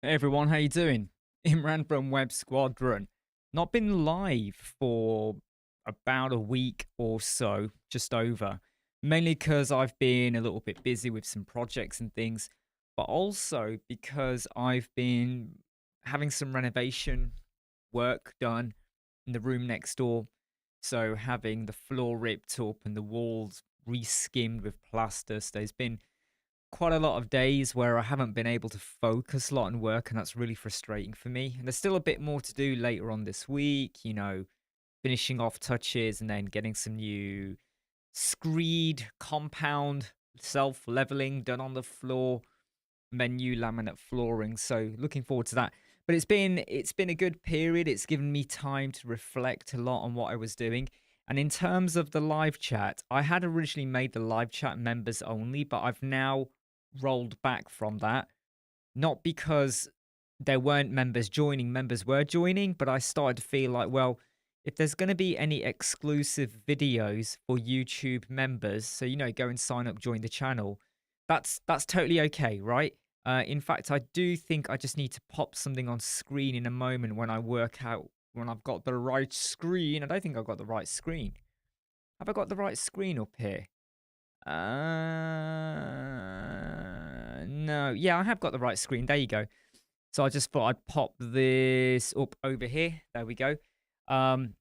Hey everyone, how you doing? Imran from Web Squadron. Not been live for about a week or so, just over. Mainly because I've been a little bit busy with some projects and things, but also because I've been having some renovation work done in the room next door. So having the floor ripped up and the walls re-skimmed with plaster. So there's been quite a lot of days where I haven't been able to focus a lot on work, and that's really frustrating for me. And there's still a bit more to do later on this week, finishing off touches and then getting some new screed compound self leveling done on the floor, menu laminate flooring. So looking forward to that. But it's been a good period. It's given me time to reflect a lot on what I was doing. And in terms of the live chat, I had originally made the live chat members only, but I've now rolled back from that. Not because there weren't members were joining, but I started to feel like, well, if there's going to be any exclusive videos for YouTube members, so go and sign up, join the channel, that's totally okay, right? In fact, I do think I just need to pop something on screen in a moment when I work out when I've got the right screen. I don't think I've got the right screen. Have I got the right screen up here? No. Yeah, I have got the right screen. There you go. So I just thought I'd pop this up over here. There we go. Um,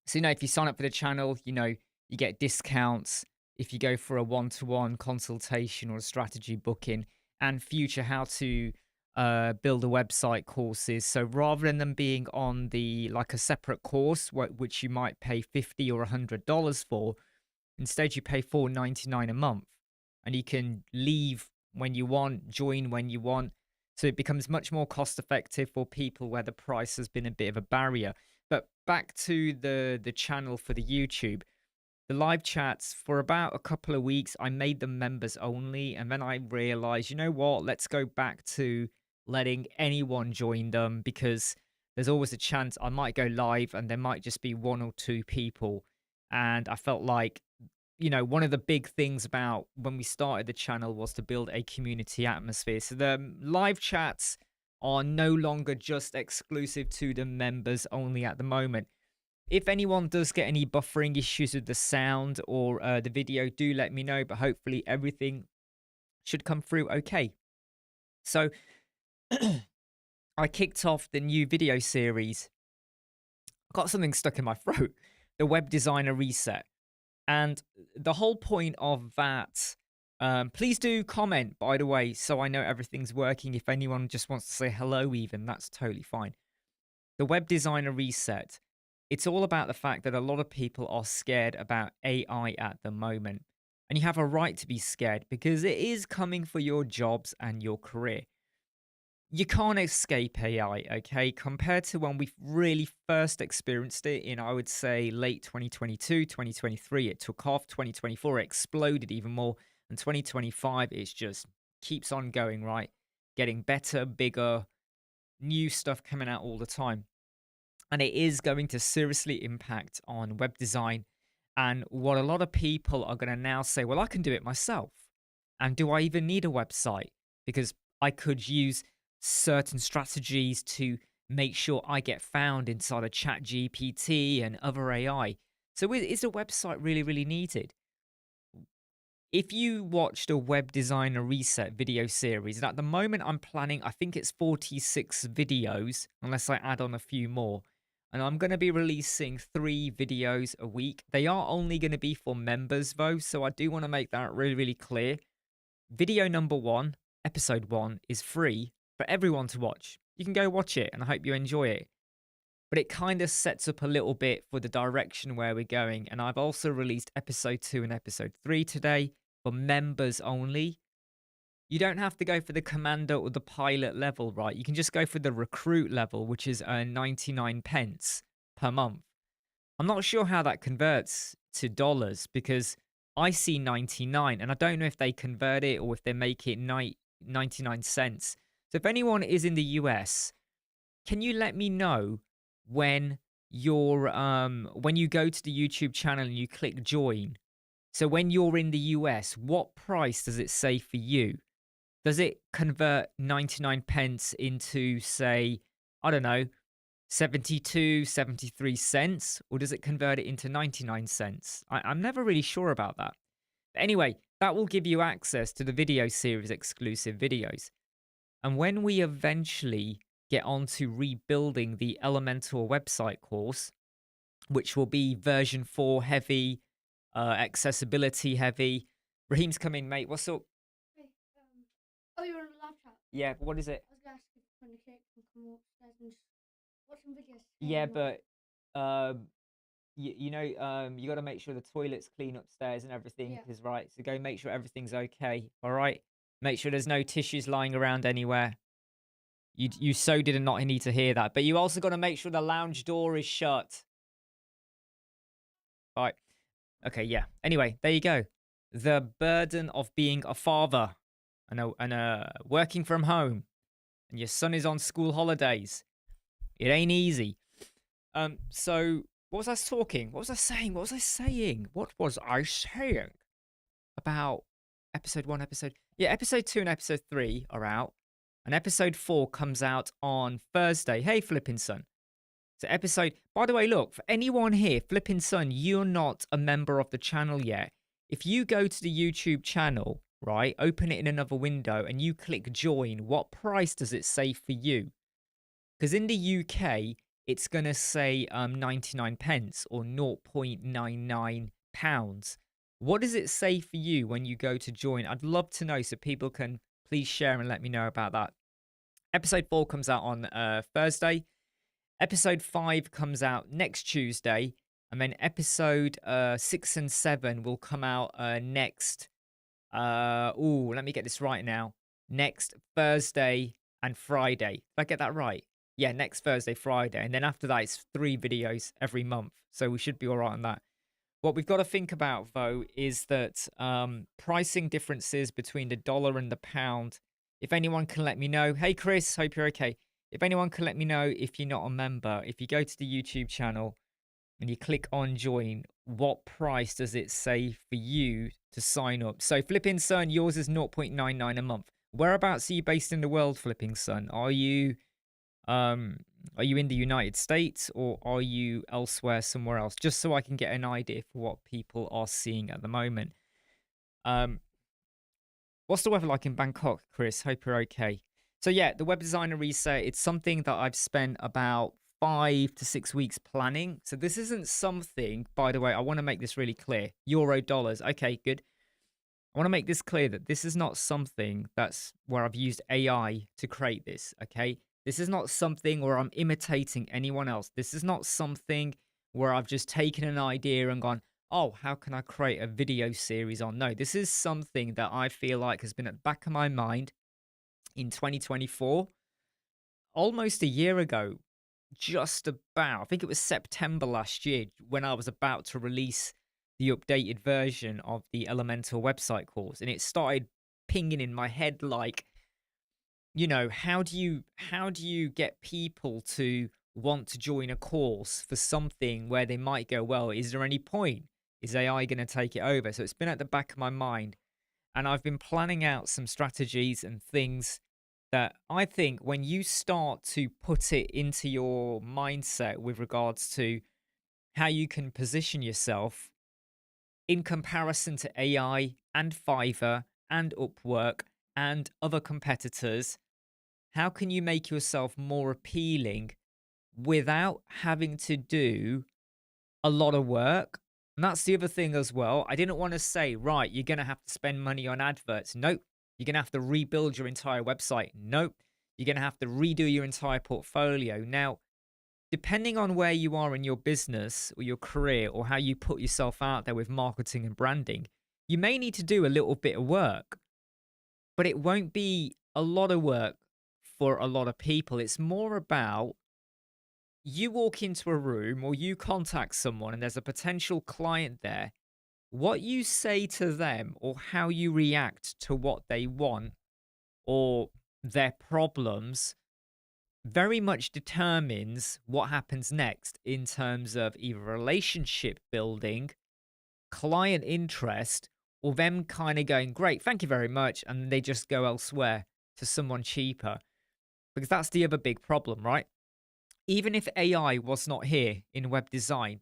so, if you sign up for the channel, you get discounts if you go for a one-to-one consultation or a strategy booking and future how to build a website courses. So rather than them being on the like a separate course, which you might pay $50 or $100 for, instead you pay $4.99 a month and you can leave when you want, join when you want. So it becomes much more cost effective for people where the price has been a bit of a barrier. But back to the channel for the YouTube, the live chats for about a couple of weeks, I made them members only. And then I realized, you know what, let's go back to letting anyone join them because there's always a chance I might go live and there might just be one or two people. And I felt like one of the big things about when we started the channel was to build a community atmosphere. So the live chats are no longer just exclusive to the members only at the moment. If anyone does get any buffering issues with the sound or the video, do let me know, but hopefully everything should come through okay. So I kicked off the new video series. Got something stuck in my throat. The Web Designer Reset. And the whole point of that, please do comment, by the way, so I know everything's working. If anyone just wants to say hello, even, that's totally fine. The Web Designer Reset, it's all about the fact that a lot of people are scared about AI at the moment. And you have a right to be scared because it is coming for your jobs and your career. You can't escape AI, okay? Compared to when we really first experienced it in, I would say, late 2022, 2023, it took off. 2024, it exploded even more. And 2025, it's just keeps on going, right? Getting better, bigger, new stuff coming out all the time. And it is going to seriously impact on web design. And what a lot of people are going to now say, well, I can do it myself. And do I even need a website? Because I could use certain strategies to make sure I get found inside of Chat GPT and other AI. So is a website really, really needed? If you watched a Web Designer Reset video series, and at the moment I'm planning, I think it's 46 videos, unless I add on a few more. And I'm going to be releasing 3 videos a week. They are only going to be for members though, so I do want to make that really, really clear. Video number 1, episode 1, is free for everyone to watch. You can go watch it and I hope you enjoy it. But it kind of sets up a little bit for the direction where we're going. And I've also released episode 2 and episode 3 today for members only. You don't have to go for the commander or the pilot level, right? You can just go for the recruit level, which is 99 pence per month. I'm not sure how that converts to dollars because I see 99 and I don't know if they convert it or if they make it 99 cents. So if anyone is in the US, can you let me know when when you go to the YouTube channel and you click join? So when you're in the US, what price does it say for you? Does it convert 99 pence into, say, I don't know, 72, 73 cents? Or does it convert it into 99 cents? I'm never really sure about that. But anyway, that will give you access to the video series exclusive videos. And when we eventually get onto rebuilding the Elementor website course, which will be version 4 heavy, accessibility heavy. Raheem's coming, mate. What's up? Hey, oh, you're on a live chat. Yeah, but what is it? I was going to ask if when the kid can come upstairs and just watch some videos. Yeah, but you got to make sure the toilet's clean upstairs and everything Yeah. is right. So go make sure everything's okay. All right. Make sure there's no tissues lying around anywhere. You so did not need to hear that, but you also got to make sure the lounge door is shut. All right. Okay. Yeah. Anyway, there you go. The burden of being a father and working from home, and your son is on school holidays. It ain't easy. So what was I talking? What was I saying? What was I saying? What was I saying about episode 1, episode 2 and episode 3 are out, and episode 4 comes out on Thursday. Hey, Flipping Son. So by the way, look, for anyone here, Flipping Son, you're not a member of the channel yet. If you go to the YouTube channel, right, open it in another window and you click join, what price does it say for you? Because in the UK, it's going to say 99 pence or 0.99 pounds. What does it say for you when you go to join? I'd love to know, so people can please share and let me know about that. Episode 4 comes out on Thursday. Episode 5 comes out next Tuesday. And then episode 6 and 7 will come out next. Let me get this right now. Next Thursday and Friday. Did I get that right? Yeah, next Thursday, Friday. And then after that, it's 3 videos every month. So we should be all right on that. What we've got to think about, though, is that pricing differences between the dollar and the pound. If anyone can let me know. Hey, Chris, hope you're okay. If anyone can let me know if you're not a member, if you go to the YouTube channel and you click on join, what price does it say for you to sign up? So Flipping Son, yours is 0.99 a month. Whereabouts are you based in the world, Flipping Son? Are you in the United States or are you elsewhere, somewhere else? Just so I can get an idea for what people are seeing at the moment. What's the weather like in Bangkok, Chris? Hope you're okay. So yeah, the web designer reset, it's something that I've spent about 5 to 6 weeks planning. So this isn't something, by the way, I want to make this really clear. Euro, dollars. Okay, good. I want to make this clear that this is not something that's where I've used AI to create this, okay? This is not something where I'm imitating anyone else. This is not something where I've just taken an idea and gone, oh, how can I create a video series on? No, this is something that I feel like has been at the back of my mind in 2024, almost a year ago, just about, I think it was September last year, when I was about to release the updated version of the Elementor website course. And it started pinging in my head like, you know, how do you get people to want to join a course for something where they might go, well, is there any point? Is AI going to take it over? So it's been at the back of my mind. And I've been planning out some strategies and things that I think when you start to put it into your mindset with regards to how you can position yourself in comparison to AI and Fiverr and Upwork and other competitors, how can you make yourself more appealing without having to do a lot of work? And that's the other thing as well. I didn't want to say, right, you're going to have to spend money on adverts. Nope. You're going to have to rebuild your entire website. Nope. You're going to have to redo your entire portfolio. Now, depending on where you are in your business or your career or how you put yourself out there with marketing and branding, you may need to do a little bit of work, but it won't be a lot of work for a lot of people. It's more about you walk into a room or you contact someone and there's a potential client there. What you say to them or how you react to what they want or their problems very much determines what happens next in terms of either relationship building, client interest, or them kind of going, great, thank you very much, and they just go elsewhere to someone cheaper. Because that's the other big problem, right? Even if AI was not here in web design,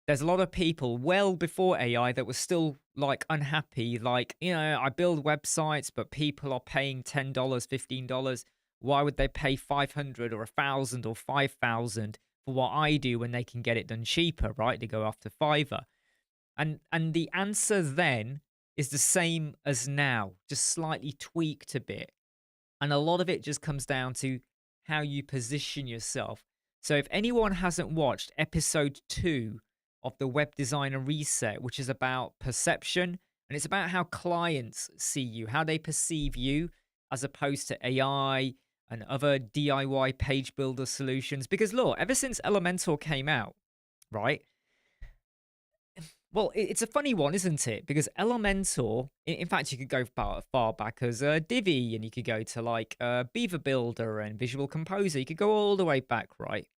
there's a lot of people well before AI that were still like unhappy. Like, I build websites, but people are paying $10, $15. Why would they pay 500 or 1,000 or 5,000 for what I do when they can get it done cheaper, right? They go after Fiverr. And the answer then is the same as now, just slightly tweaked a bit. And a lot of it just comes down to how you position yourself. So if anyone hasn't watched episode 2 of the Web Designer Reset, which is about perception, and it's about how clients see you, how they perceive you, as opposed to AI and other DIY page builder solutions. Because look, ever since Elementor came out, right? Well, it's a funny one, isn't it? Because Elementor, in fact, you could go far back as Divi, and you could go to like Beaver Builder and Visual Composer. You could go all the way back, right?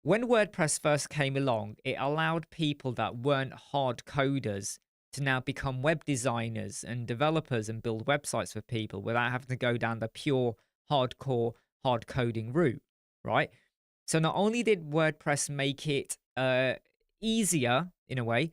When WordPress first came along, it allowed people that weren't hard coders to now become web designers and developers and build websites for people without having to go down the pure hardcore hard coding route, right? So not only did WordPress make it easier in a way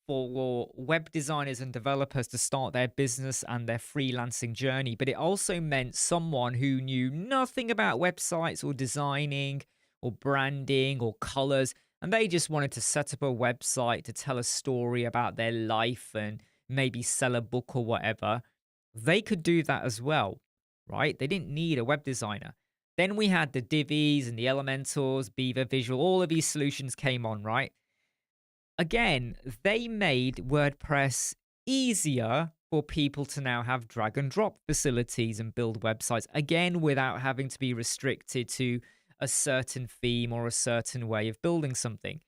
for web designers and developers to start their business and their freelancing journey, but it also meant someone who knew nothing about websites or designing or branding or colors, and they just wanted to set up a website to tell a story about their life and maybe sell a book or whatever, they could do that as well, right? They didn't need a web designer. Then we had the Divis and the Elementors, Beaver Visual, all of these solutions came on, right? Again, they made WordPress easier for people to now have drag and drop facilities and build websites, again, without having to be restricted to a certain theme or a certain way of building something.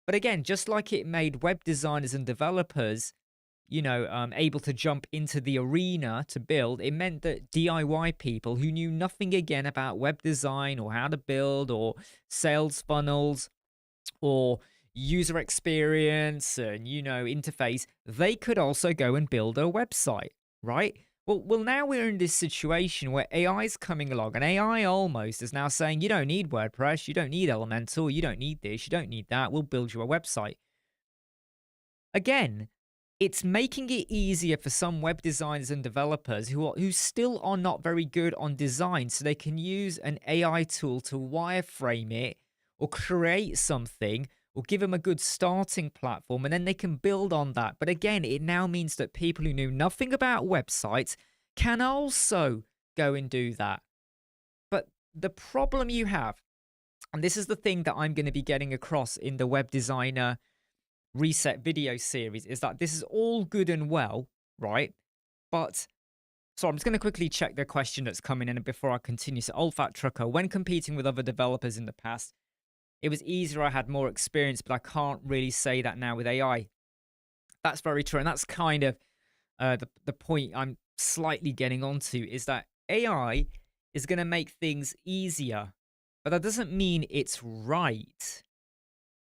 But again, just like it made web designers and developers, able to jump into the arena to build, it meant that DIY people who knew nothing again about web design or how to build or sales funnels or user experience and interface, they could also go and build a website, right? Well, now we're in this situation where AI is coming along, and AI almost is now saying, you don't need WordPress, you don't need Elementor, you don't need this, you don't need that. We'll build you a website. Again, it's making it easier for some web designers and developers who still are not very good on design, so they can use an AI tool to wireframe it or create something or give them a good starting platform, and then they can build on that. But again, it now means that people who knew nothing about websites can also go and do that. But the problem you have, and this is the thing that I'm going to be getting across in the Web Designer Reset video series, is that this is all good and well, right? But so I'm just going to quickly check the question that's coming in before I continue. So, Old Fat Trucker, when competing with other developers in the past, it was easier, I had more experience, but I can't really say that now with AI. That's very true. And that's kind of the point I'm slightly getting onto, is that AI is going to make things easier, but that doesn't mean it's right.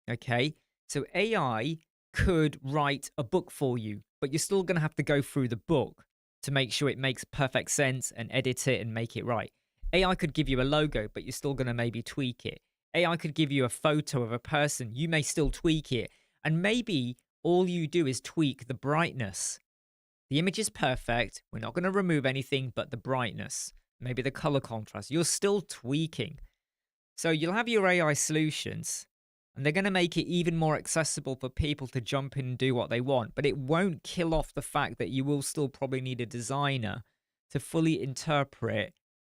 Okay? So AI could write a book for you, but you're still going to have to go through the book to make sure it makes perfect sense and edit it and make it right. AI could give you a logo, but you're still going to maybe tweak it. AI could give you a photo of a person. You may still tweak it. And maybe all you do is tweak the brightness. The image is perfect. We're not going to remove anything but the brightness, maybe the color contrast. You're still tweaking. So you'll have your AI solutions, and they're going to make it even more accessible for people to jump in and do what they want. But it won't kill off the fact that you will still probably need a designer to fully interpret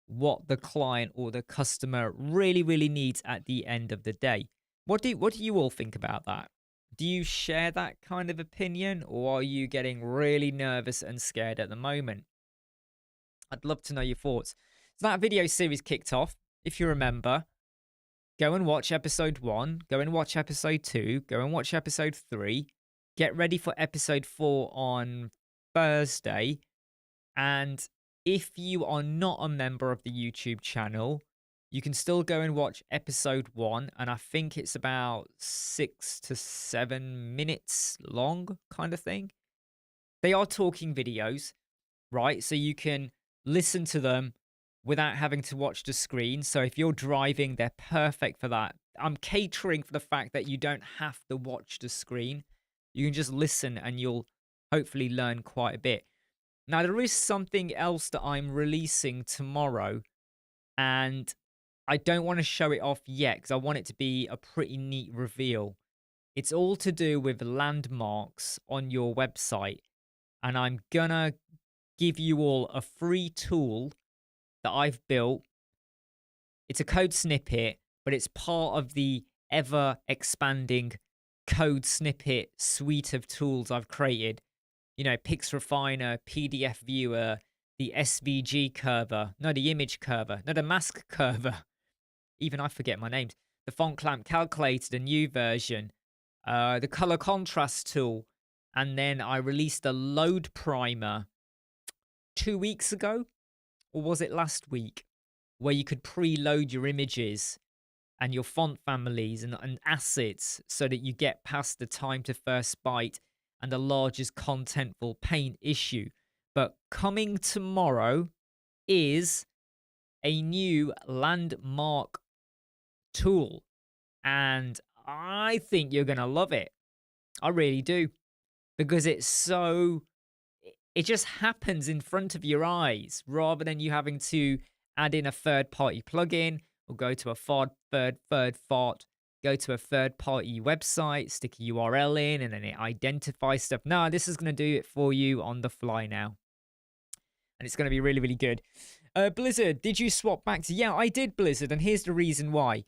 what the client or the customer really, really needs at the end of the day. What do you all think about that? Do you share that kind of opinion, or are you getting really nervous and scared at the moment? I'd love to know your thoughts. So that video series kicked off. If you remember, go and watch episode 1, go and watch episode 2, go and watch episode 3. Get ready for episode 4 on Thursday. And if you are not a member of the YouTube channel, you can still go and watch episode 1. And I think it's about 6 to 7 minutes long, kind of thing. They are talking videos, right? So you can listen to them without having to watch the screen. So if you're driving, they're perfect for that. I'm catering for the fact that you don't have to watch the screen. You can just listen and you'll hopefully learn quite a bit. Now, there is something else that I'm releasing tomorrow, and I don't want to show it off yet because I want it to be a pretty neat reveal. It's all to do with landmarks on your website, and I'm gonna give you all a free tool that I've built. It's a code snippet, but it's part of the ever expanding code snippet suite of tools I've created. You know, Pix Refiner, PDF Viewer, the SVG curver, no, the image curver, no, the mask curver. Even I forget my names. The font clamp calculator, the new version, the color contrast tool, and then I released a load primer 2 weeks ago, or was it last week, where you could preload your images and your font families and assets so that you get past the time to first byte and the largest contentful paint issue. But coming tomorrow is a new landmark tool, and I think you're going to love it. I really do, because it's so, it just happens in front of your eyes rather than you having to add in a third party plugin or go to a third fart, go to a third party website, stick a URL in, and then it identifies stuff. No, this is going to do it for you on the fly now. And it's going to be really, really good. Blizzard, did you swap back to? Yeah, I did, Blizzard. And here's the reason why.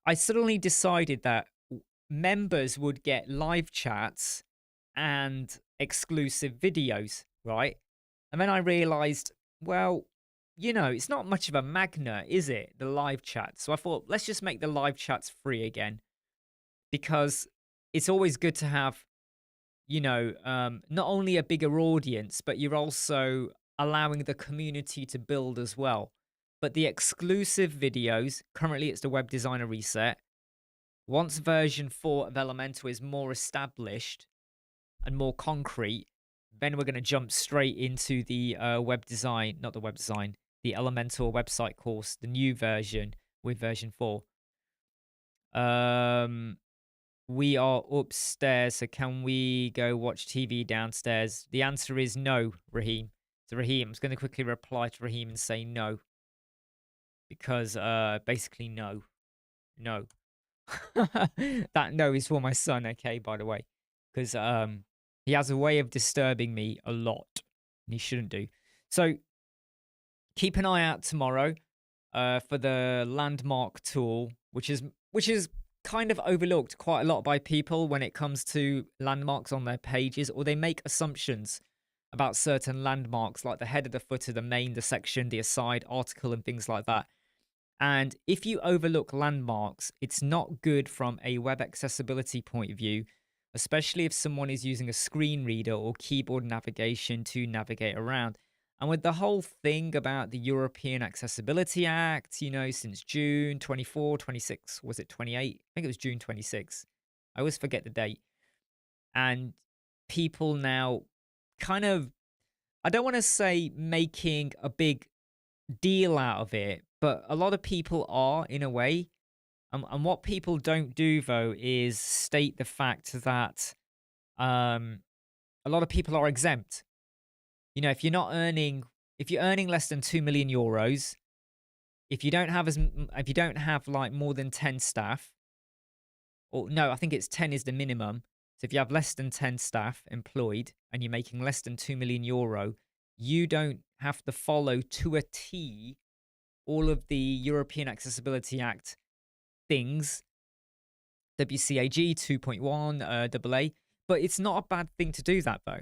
I suddenly decided that members would get live chats and exclusive videos, right? And then I realized, well, you know, it's not much of a magnet, is it? The live chat. So I thought, let's just make the live chats free again, because it's always good to have, you know, not only a bigger audience, but you're also allowing the community to build as well. But the exclusive videos, currently it's the Web Designer Reset. Once version 4 of Elementor is more established and more concrete, then we're going to jump straight into the web design, not the web design, the Elementor website course, the new version with version 4. We are upstairs, so can we go watch TV downstairs? The answer is no, Raheem. So Raheem, I'm just going to quickly reply to Raheem and say no. Because basically no. No. That no is for my son, okay, by the way. Because he has a way of disturbing me a lot. And he shouldn't do. So keep an eye out tomorrow for the landmark tool, which is kind of overlooked quite a lot by people when it comes to landmarks on their pages, or they make assumptions about certain landmarks like the header, the footer, the main, the section, the aside, article, and things like that. And if you overlook landmarks, it's not good from a web accessibility point of view, especially if someone is using a screen reader or keyboard navigation to navigate around. And with the whole thing about the European Accessibility Act, you know, since June 24, 26, was it 28? I think it was June 26. I always forget the date. And people now kind of, I don't want to say making a big deal out of it, but a lot of people are, in a way. And what people don't do, though, is state the fact that a lot of people are exempt. You know, if you're earning less than 2 million euros, if you don't have like more than 10 staff, or no, I think it's 10 is the minimum. So if you have less than 10 staff employed and you're making less than 2 million euro, you don't have to follow to a T all of the European Accessibility Act things, WCAG 2.1, AA. But it's not a bad thing to do that, though.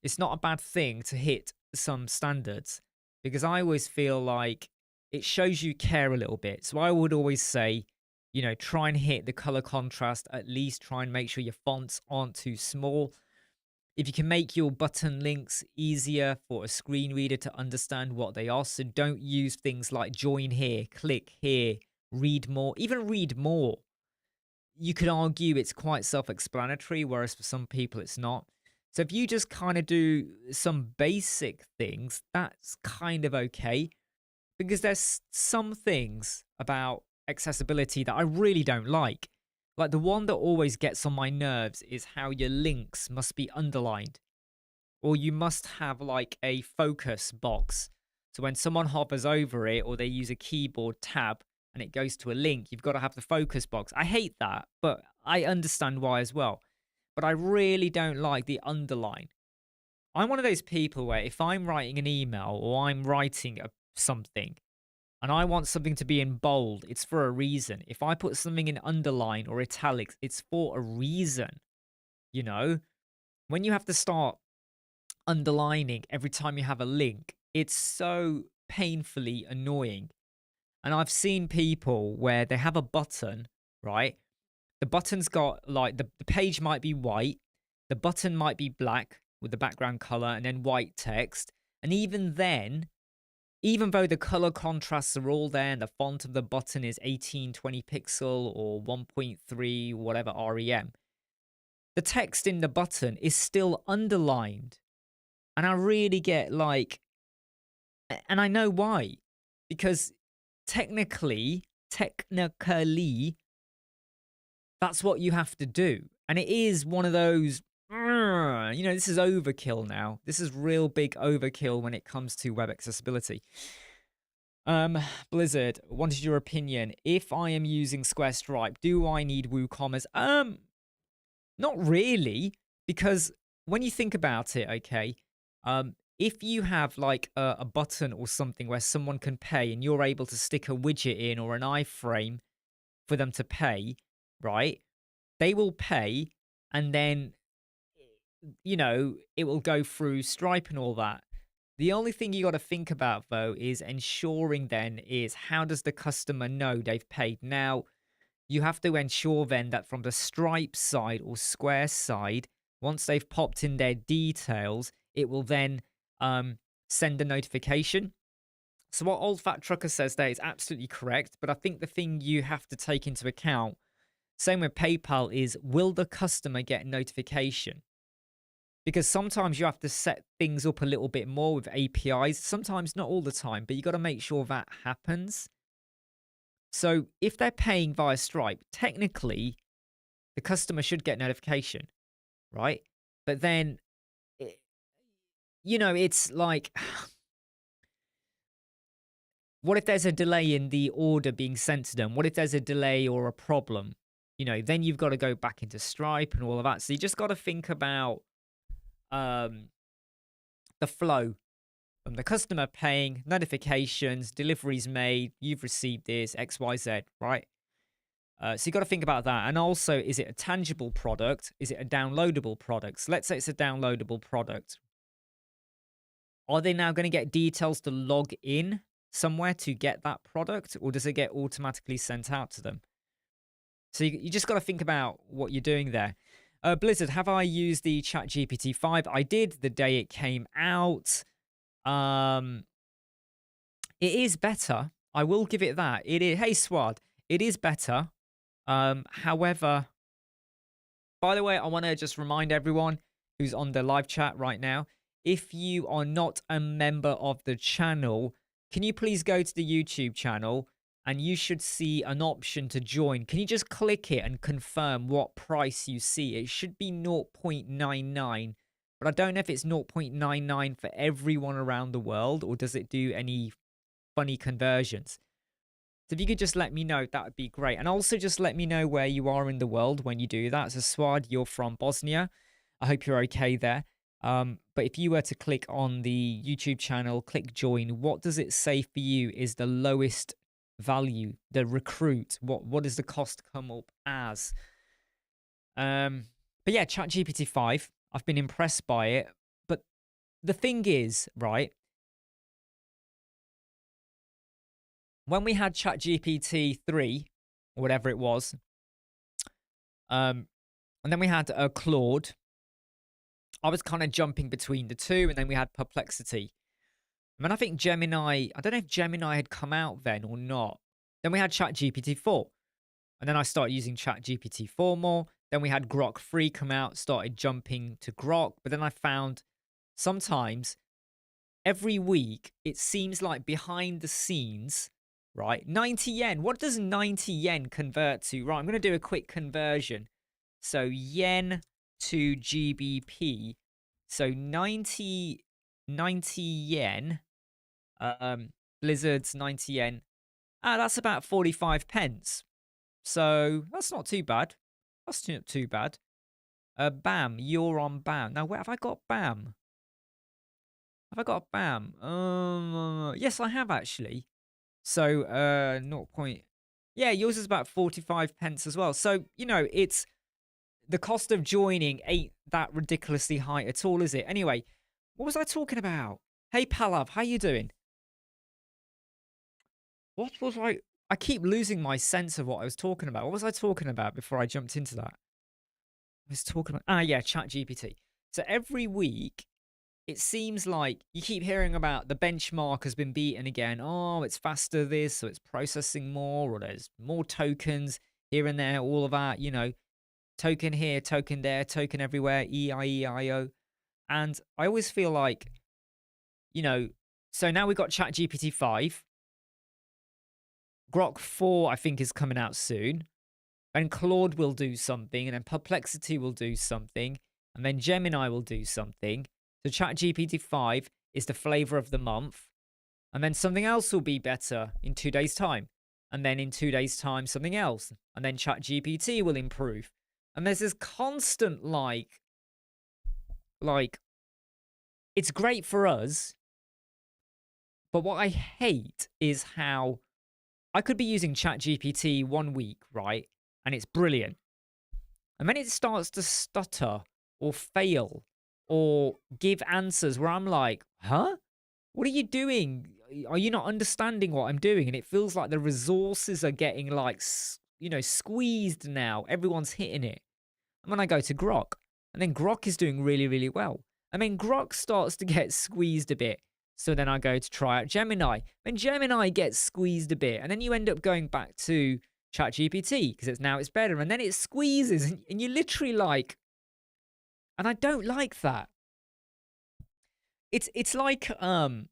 It's not a bad thing to hit some standards, because I always feel like it shows you care a little bit. So I would always say, you know, try and hit the color contrast, at least try and make sure your fonts aren't too small. If you can make your button links easier for a screen reader to understand what they are, so don't use things like join here, click here, read more, even read more. You could argue it's quite self-explanatory, whereas for some people it's not. So if you just kind of do some basic things, that's kind of okay, because there's some things about accessibility that I really don't like. Like the one that always gets on my nerves is how your links must be underlined, or you must have like a focus box. So when someone hovers over it or they use a keyboard tab and it goes to a link, you've got to have the focus box. I hate that, but I understand why as well. But I really don't like the underline. I'm one of those people where if I'm writing an email or I'm writing something and I want something to be in bold, it's for a reason. If I put something in underline or italics, it's for a reason. You know, when you have to start underlining every time you have a link, it's so painfully annoying. And I've seen people where they have a button, right? The button's got like the page might be white, the button might be black with the background color and then white text. And even then, even though the color contrasts are all there and the font of the button is 1820 pixel or 1.3 whatever rem, the text in the button is still underlined. And I really get like, and I know why, because technically, that's what you have to do. And it is one of those, this is overkill now. This is real big overkill when it comes to web accessibility. Blizzard, wanted your opinion. If I am using Square Stripe, do I need WooCommerce? Not really, because when you think about it, okay, if you have like a button or something where someone can pay and you're able to stick a widget in or an iframe for them to pay, right? They will pay and then, it will go through Stripe and all that. The only thing you got to think about, though, is ensuring then is how does the customer know they've paid? Now, you have to ensure then that from the Stripe side or Square side, once they've popped in their details, it will then send a notification. So what Old Fat Trucker says there is absolutely correct, but I think the thing you have to take into account, same with PayPal, is will the customer get notification? Because sometimes you have to set things up a little bit more with APIs. Sometimes, not all the time, but you got to make sure that happens. So if they're paying via Stripe, technically, the customer should get notification, right? But then, it's like, what if there's a delay in the order being sent to them? What if there's a delay or a problem? Then you've got to go back into Stripe and all of that. So you just got to think about the flow from the customer paying, notifications, deliveries made, you've received this, XYZ, right? So you got to think about that. And also, is it a tangible product? Is it a downloadable product? So let's say it's a downloadable product. Are they now going to get details to log in somewhere to get that product, or does it get automatically sent out to them? So you just got to think about what you're doing there. Blizzard, have I used the ChatGPT 5? I did the day it came out. It is better. I will give it that. It is. Hey, Swad, it is better. However, by the way, I want to just remind everyone who's on the live chat right now, if you are not a member of the channel, can you please go to the YouTube channel and you should see an option to join. Can you just click it and confirm what price you see? It should be 0.99, but I don't know if it's 0.99 for everyone around the world, or does it do any funny conversions? So if you could just let me know, that would be great. And also just let me know where you are in the world when you do that. So Swad, you're from Bosnia. I hope you're okay there. But if you were to click on the YouTube channel, click join, what does it say for you is the lowest value, the recruit? What does the cost come up as? But yeah, ChatGPT 5, I've been impressed by it. But the thing is, right, when we had ChatGPT 3, or whatever it was, and then we had Claude, I was kind of jumping between the two, and then we had Perplexity. I mean, I think Gemini, I don't know if Gemini had come out then or not. Then we had ChatGPT 4. And then I started using ChatGPT 4 more. Then we had Grok 3 come out, started jumping to Grok. But then I found sometimes every week, it seems like behind the scenes, right? 90 yen. What does 90 yen convert to? Right, I'm going to do a quick conversion. So yen to GBP. So 90 yen. Blizzard's 90 yen. That's about 45 pence. So that's not too bad. That's not too bad. BAM, you're on BAM. Now, where have I got BAM? Have I got BAM? Yes, I have actually. So, 0. Yeah, yours is about 45 pence as well. So, you know, it's the cost of joining ain't that ridiculously high at all, is it? Anyway, what was I talking about? Hey, Palav, how you doing? What was I keep losing my sense of what I was talking about. What was I talking about before I jumped into that? I was talking about, yeah, ChatGPT. So every week, it seems like you keep hearing about the benchmark has been beaten again. Oh, it's faster this, so it's processing more, or there's more tokens here and there, all of that, you know, token here, token there, token everywhere, EIEIO. And I always feel like, you know, so now we've got ChatGPT 5. Grok 4, I think, is coming out soon. And Claude will do something, and then Perplexity will do something, and then Gemini will do something. So ChatGPT 5 is the flavor of the month. And then something else will be better in 2 days' time. And then in 2 days' time, something else. And then ChatGPT will improve. And there's this constant like, it's great for us. But what I hate is how I could be using ChatGPT 1 week, right? And it's brilliant. And then it starts to stutter or fail or give answers where I'm like, huh? What are you doing? Are you not understanding what I'm doing? And it feels like the resources are getting like, you know, squeezed now. Everyone's hitting it. And then I go to Grok, and then Grok is doing really, really well. And then Grok starts to get squeezed a bit. So then I go to try out Gemini. Then Gemini gets squeezed a bit. And then you end up going back to ChatGPT because it's better. And then it squeezes, and you're literally like, and I don't like that. It's like, can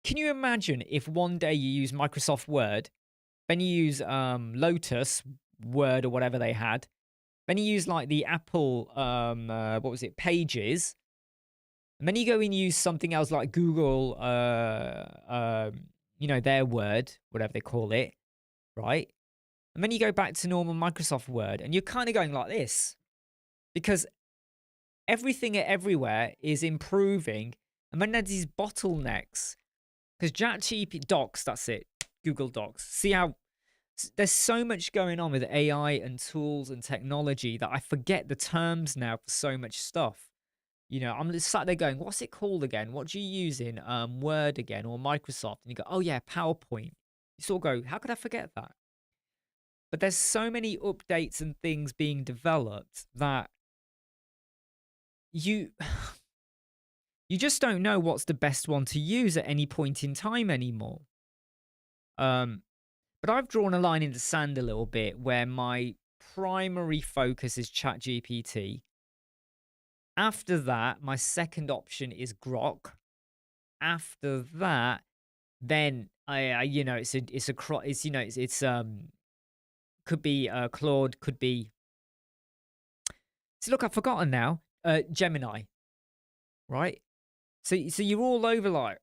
you imagine if one day you use Microsoft Word, then you use Lotus Word or whatever they had, then you use like the Apple, what was it, Pages, and then you go and use something else like Google, you know, their Word, whatever they call it, right? And then you go back to normal Microsoft Word, and you're kind of going like this because everything everywhere is improving, and then there's these bottlenecks because ChatGPT Docs, that's it, Google Docs. See how there's so much going on with AI and tools and technology that I forget the terms now for so much stuff. You know, I'm just sat there going, what's it called again? What do you use in Word again or Microsoft? And you go, oh yeah, PowerPoint. You sort of go, how could I forget that? But there's so many updates and things being developed that you you just don't know what's the best one to use at any point in time anymore. But I've drawn a line in the sand a little bit where my primary focus is ChatGPT. After that, my second option is Grok. After that, then I you know, it's could be Claude, could be. So look, I've forgotten now. Gemini, right? So you're all over like,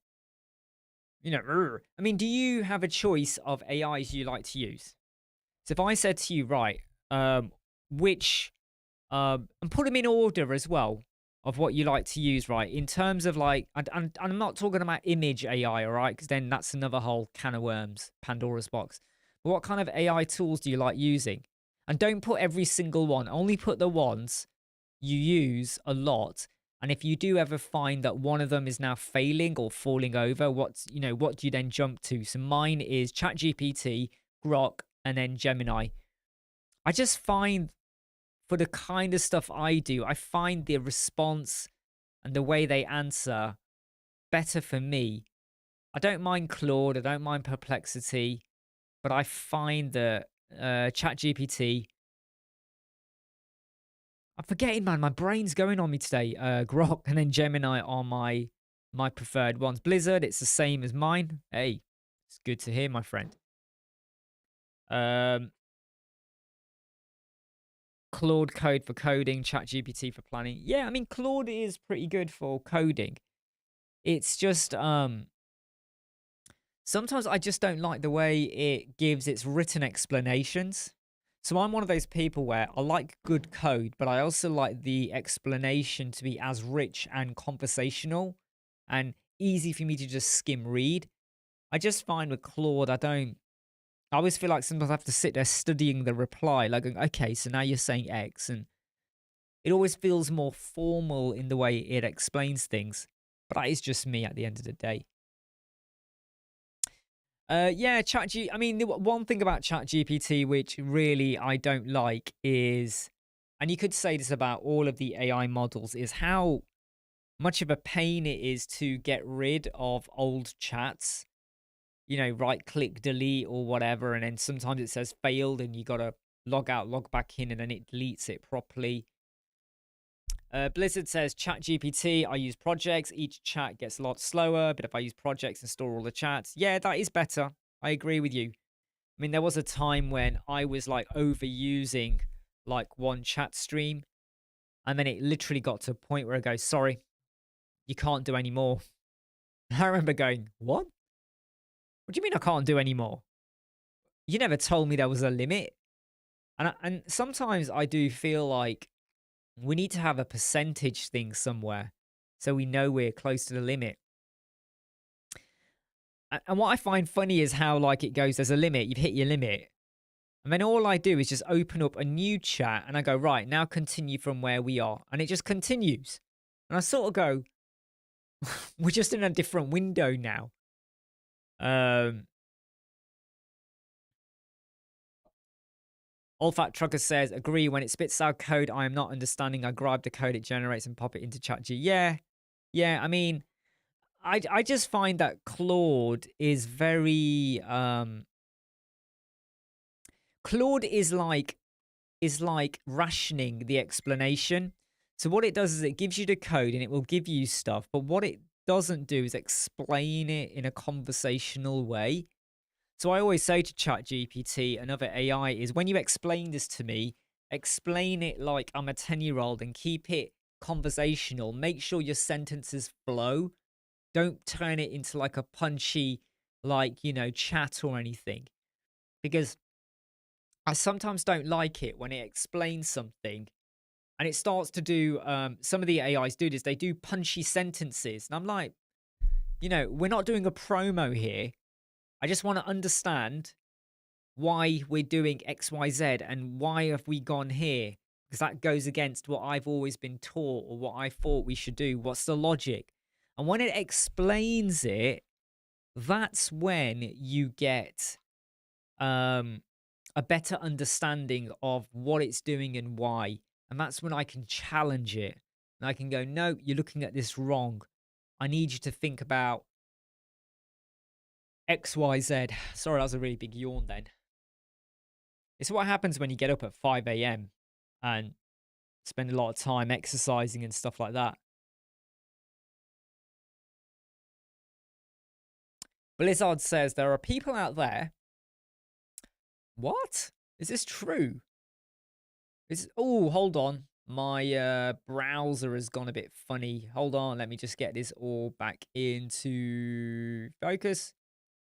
you know, I mean, do you have a choice of AIs you like to use? So if I said to you, right, which, and put them in order as well of what you like to use, right? In terms of like, and I'm not talking about image AI, all right? Because then that's another whole can of worms, Pandora's box. But what kind of AI tools do you like using? And don't put every single one. Only put the ones you use a lot. And if you do ever find that one of them is now failing or falling over, what do you then jump to? So mine is ChatGPT, Grok, and then Gemini. I just find for the kind of stuff I do, I find the response and the way they answer better for me. I don't mind Claude, I don't mind Perplexity, but I find that ChatGPT I'm forgetting, man. My brain's going on me today. Grok and then Gemini are my preferred ones. Blizzard, it's the same as mine. Hey, it's good to hear, my friend. Um, Claude Code for coding, ChatGPT for planning. Yeah, I mean Claude is pretty good for coding. It's just sometimes I just don't like the way it gives its written explanations. So I'm one of those people where I like good code, but I also like the explanation to be as rich and conversational and easy for me to just skim read. I just find with Claude, I always feel like sometimes I have to sit there studying the reply, like, going, okay, so now you're saying X. And it always feels more formal in the way it explains things. But that is just me at the end of the day. Yeah, I mean, the one thing about ChatGPT which really I don't like is, and you could say this about all of the AI models, is how much of a pain it is to get rid of old chats. You know, right click, delete, or whatever, and then sometimes it says failed, and you gotta log out, log back in, and then it deletes it properly. Blizzard says ChatGPT, I use projects. Each chat gets a lot slower, but if I use projects and store all the chats, yeah, that is better. I agree with you. I mean, there was a time when I was like overusing like one chat stream, and then it literally got to a point where I go, sorry, you can't do any more. I remember going, what? What do you mean I can't do any more? You never told me there was a limit. And sometimes I do feel like we need to have a percentage thing somewhere so we know we're close to the limit. And what I find funny is how like it goes, there's a limit, you've hit your limit. And then all I do is just open up a new chat and I go, right, now continue from where we are. And it just continues. And I sort of go, we're just in a different window now. Old Fat Trucker says, agree, when it spits out code I am not understanding, I grab the code it generates and pop it into ChatG. Yeah, I mean, I just find that Claude is very Claude is like rationing the explanation. So what it does is it gives you the code and it will give you stuff, but what it doesn't do is explain it in a conversational way. So I always say to ChatGPT and other AI is, when you explain this to me, explain it like I'm a 10-year-old and keep it conversational. Make sure your sentences flow. Don't turn it into like a punchy, like, chat or anything. Because I sometimes don't like it when it explains something and it starts to do, some of the AIs do this, they do punchy sentences. And I'm like, we're not doing a promo here. I just want to understand why we're doing XYZ and why have we gone here? Because that goes against what I've always been taught or what I thought we should do. What's the logic? And when it explains it, that's when you get a better understanding of what it's doing and why. And that's when I can challenge it. And I can go, no, you're looking at this wrong. I need you to think about XYZ. Sorry, that was a really big yawn then. It's what happens when you get up at 5 a.m. and spend a lot of time exercising and stuff like that. Blizzard says there are people out there. What? Is this true? Oh, hold on. My browser has gone a bit funny. Hold on, let me just get this all back into focus.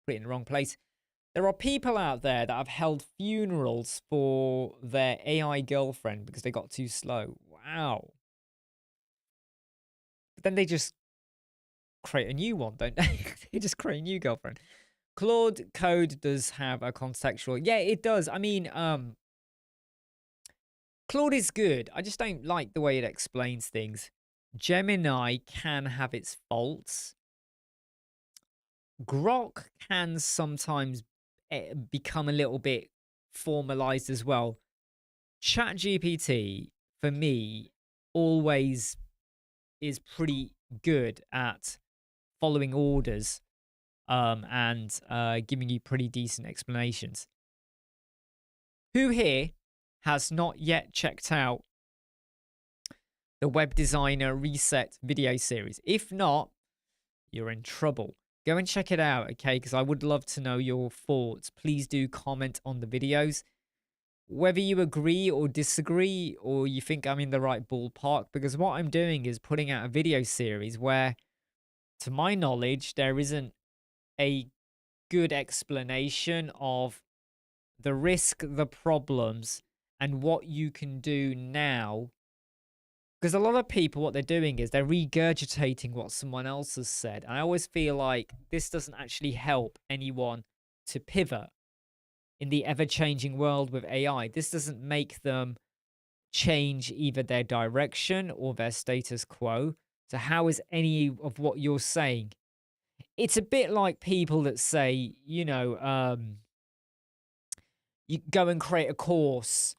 Put it in the wrong place. There are people out there that have held funerals for their AI girlfriend because they got too slow. Wow. But then they just create a new one, don't they? They just create a new girlfriend. Claude Code does have a contextual. Yeah, it does. I mean, Claude is good. I just don't like the way it explains things. Gemini can have its faults. Grok can sometimes become a little bit formalized as well. ChatGPT, for me, always is pretty good at following orders and giving you pretty decent explanations. Who here has not yet checked out the Web Designer Reset video series. If not, you're in trouble. Go and check it out, okay? Because I would love to know your thoughts. Please do comment on the videos. Whether you agree or disagree, or you think I'm in the right ballpark, because what I'm doing is putting out a video series where, to my knowledge, there isn't a good explanation of the risk, the problems, and what you can do now. Because a lot of people, what they're doing is they're regurgitating what someone else has said. And I always feel like this doesn't actually help anyone to pivot in the ever-changing world with AI. This doesn't make them change either their direction or their status quo. So how is any of what you're saying? It's a bit like people that say, you go and create a course,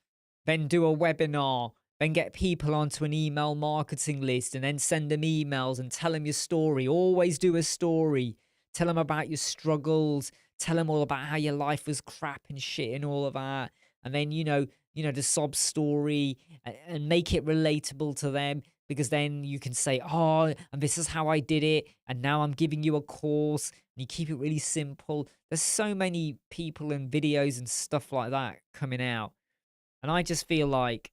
then do a webinar, then get people onto an email marketing list and then send them emails and tell them your story. Always do a story. Tell them about your struggles. Tell them all about how your life was crap and shit and all of that. And then, the sob story and make it relatable to them, because then you can say, oh, and this is how I did it. And now I'm giving you a course. And you keep it really simple. There's so many people and videos and stuff like that coming out. And I just feel like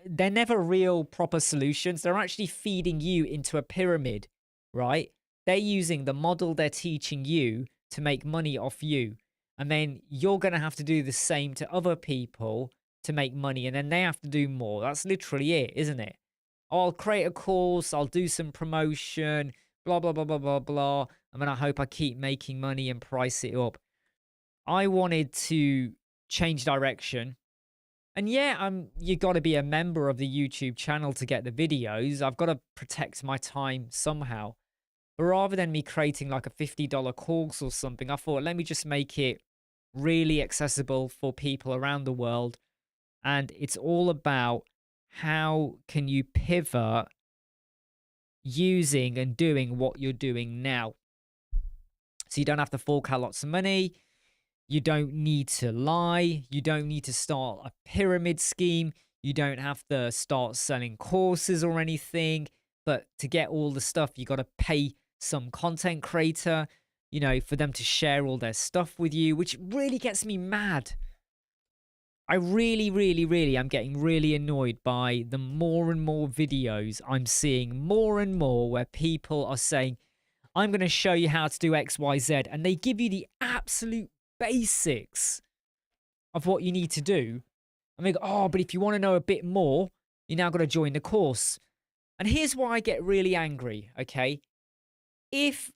they're never real proper solutions. They're actually feeding you into a pyramid, right? They're using the model they're teaching you to make money off you. And then you're going to have to do the same to other people to make money. And then they have to do more. That's literally it, isn't it? I'll create a course. I'll do some promotion, blah, blah, blah, blah, blah, blah. And then I hope I keep making money and price it up. I wanted to change direction. And yeah, you got to be a member of the YouTube channel to get the videos. I've got to protect my time somehow. But rather than me creating like a $50 course or something, I thought, let me just make it really accessible for people around the world. And it's all about how can you pivot using and doing what you're doing now. So you don't have to fork out lots of money. You don't need to lie. You don't need to start a pyramid scheme. You don't have to start selling courses or anything. But to get all the stuff, you got to pay some content creator, for them to share all their stuff with you, which really gets me mad. I really, really, really am getting really annoyed by the more and more videos I'm seeing more and more where people are saying, I'm going to show you how to do X, Y, Z. And they give you the absolute basics of what you need to do. And they go, oh, but if you want to know a bit more, you now got to join the course. And here's why I get really angry, okay? If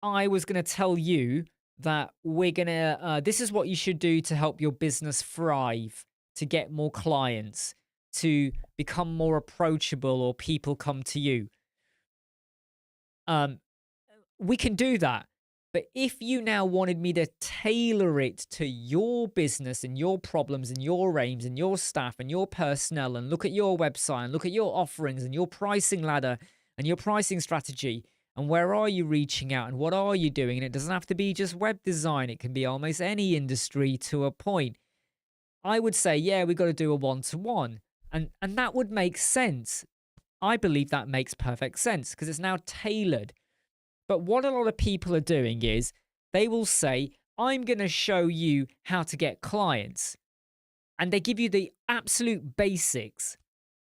I was going to tell you that we're going to, this is what you should do to help your business thrive, to get more clients, to become more approachable or people come to you. We can do that. But if you now wanted me to tailor it to your business and your problems and your aims and your staff and your personnel, and look at your website and look at your offerings and your pricing ladder and your pricing strategy, and where are you reaching out and what are you doing? And it doesn't have to be just web design. It can be almost any industry to a point. I would say, yeah, we've got to do a one-to-one. And that would make sense. I believe that makes perfect sense because it's now tailored. But what a lot of people are doing is they will say, I'm going to show you how to get clients. And they give you the absolute basics.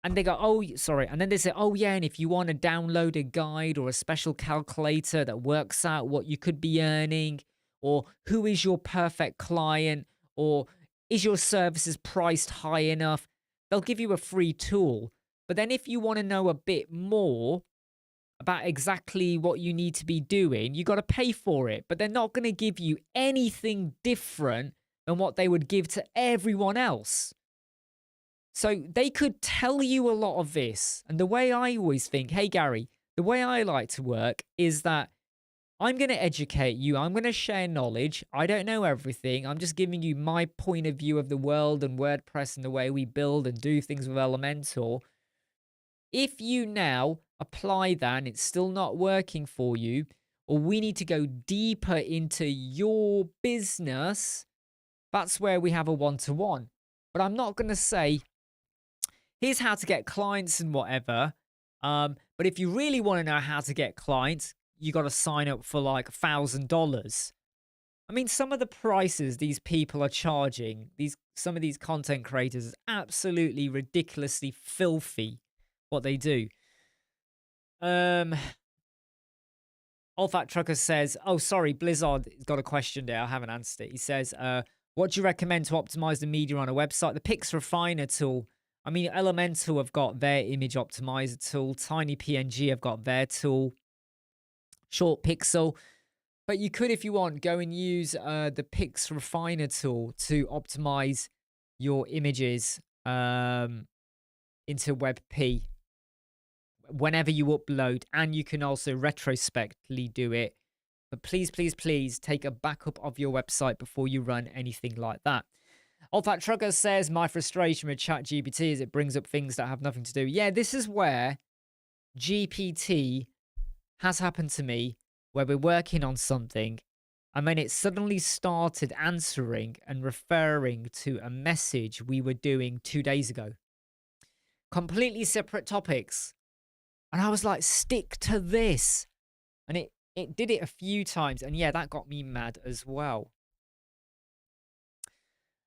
And they go, oh, sorry. And then they say, oh, yeah, and if you want to download a guide or a special calculator that works out what you could be earning, or who is your perfect client, or is your services priced high enough, they'll give you a free tool. But then if you want to know a bit more about exactly what you need to be doing, you got to pay for it. But they're not going to give you anything different than what they would give to everyone else. So they could tell you a lot of this. And the way I always think, hey, Gary, the way I like to work is that I'm going to educate you. I'm going to share knowledge. I don't know everything. I'm just giving you my point of view of the world and WordPress and the way we build and do things with Elementor. If you now apply that and it's still not working for you, or we need to go deeper into your business, that's where we have a one-to-one. But I'm not going to say, here's how to get clients and whatever. But if you really want to know how to get clients, you got to sign up for like $1,000. I mean, some of the prices these people are charging, some of these content creators, is absolutely ridiculously filthy what they do. Old Fat Trucker says, oh, sorry, Blizzard has got a question there. I haven't answered it. He says, what do you recommend to optimize the media on a website? The Pix Refiner tool. I mean, Elemental have got their image optimizer tool. Tiny PNG have got their tool. Short Pixel. But you could, if you want, go and use the Pix Refiner tool to optimize your images into WebP whenever you upload, and you can also retrospectively do it. But please, please, please take a backup of your website before you run anything like that. Old Fat Trucker says, my frustration with ChatGPT is it brings up things that have nothing to do. Yeah, this is where GPT has happened to me, where we're working on something and then it suddenly started answering and referring to a message we were doing 2 days ago. Completely separate topics. And I was like, stick to this. And it did it a few times. And yeah, that got me mad as well.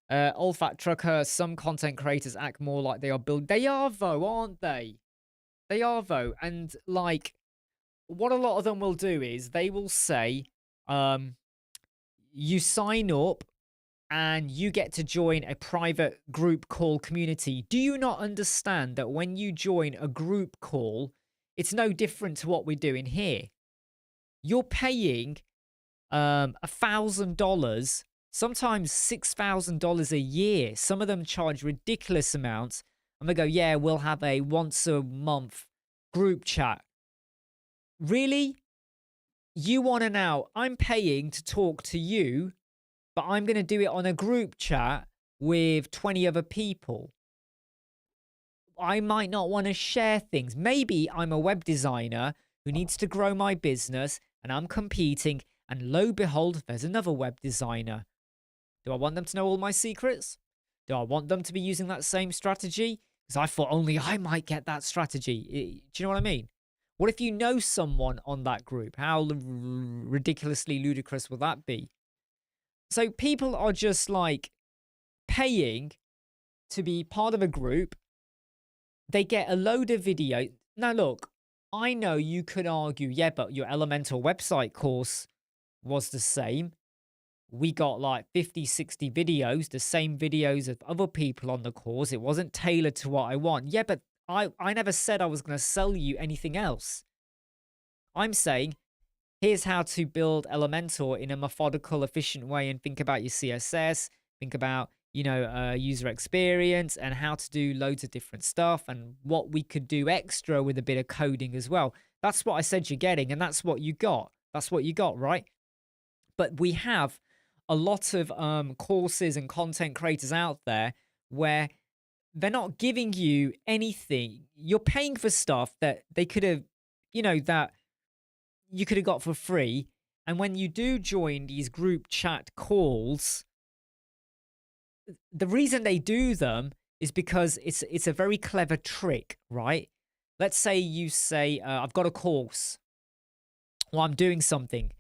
Old Fat Trucker, some content creators act more like they are built. They are though, aren't they? They are though. And like, what a lot of them will do is they will say, you sign up and you get to join a private group call community. Do you not understand that when you join a group call, it's no different to what we're doing here? You're paying $1,000, sometimes $6,000 a year. Some of them charge ridiculous amounts. And they go, yeah, we'll have a once a month group chat. Really? You want to now, I'm paying to talk to you, but I'm going to do it on a group chat with 20 other people. I might not want to share things. Maybe I'm a web designer who needs to grow my business and I'm competing, and lo and behold, there's another web designer. Do I want them to know all my secrets? Do I want them to be using that same strategy? Because I thought only I might get that strategy. Do you know what I mean? What if you know someone on that group? How ridiculously ludicrous will that be? So people are just like paying to be part of a group. They get a load of video. Now, look, I know you could argue, yeah, but your Elemental website course was the same. We got like 50, 60 videos, the same videos of other people on the course. It wasn't tailored to what I want. Yeah, but I never said I was going to sell you anything else. I'm saying, here's how to build Elementor in a methodical, efficient way, and think about your CSS, think about, user experience, and how to do loads of different stuff, and what we could do extra with a bit of coding as well. That's what I said you're getting, and that's what you got. That's what you got, right? But we have a lot of courses and content creators out there where they're not giving you anything. You're paying for stuff that they could have, that you could have got for free. And when you do join these group chat calls, the reason they do them is because it's a very clever trick, right? Let's say you say, I've got a course, or I'm doing something.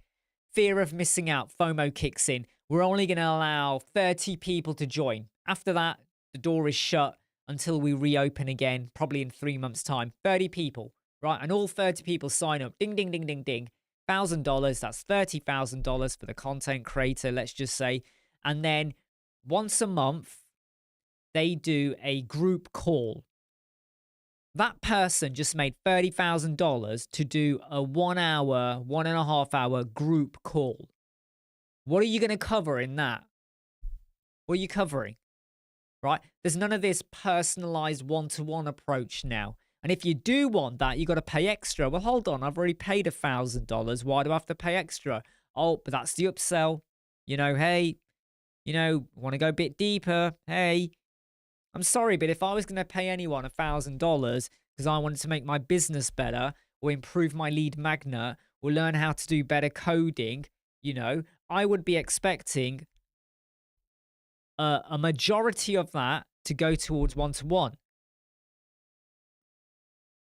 Fear of missing out, FOMO kicks in. We're only going to allow 30 people to join. After that, the door is shut until we reopen again, probably in 3 months' time. 30 people, right? And all 30 people sign up. Ding, ding, ding, ding, ding. $1,000, that's $30,000 for the content creator, let's just say. And then once a month, they do a group call. That person just made $30,000 to do a 1 hour, 1.5 hour group call. What are you going to cover in that? What are you covering? Right? There's none of this personalized one-to-one approach now. And if you do want that, you got to pay extra. Well, hold on, I've already paid $1,000. Why do I have to pay extra? Oh, but that's the upsell. Hey, want to go a bit deeper? Hey, I'm sorry, but if I was going to pay anyone $1,000 because I wanted to make my business better or improve my lead magnet or learn how to do better coding, I would be expecting a majority of that to go towards one-to-one.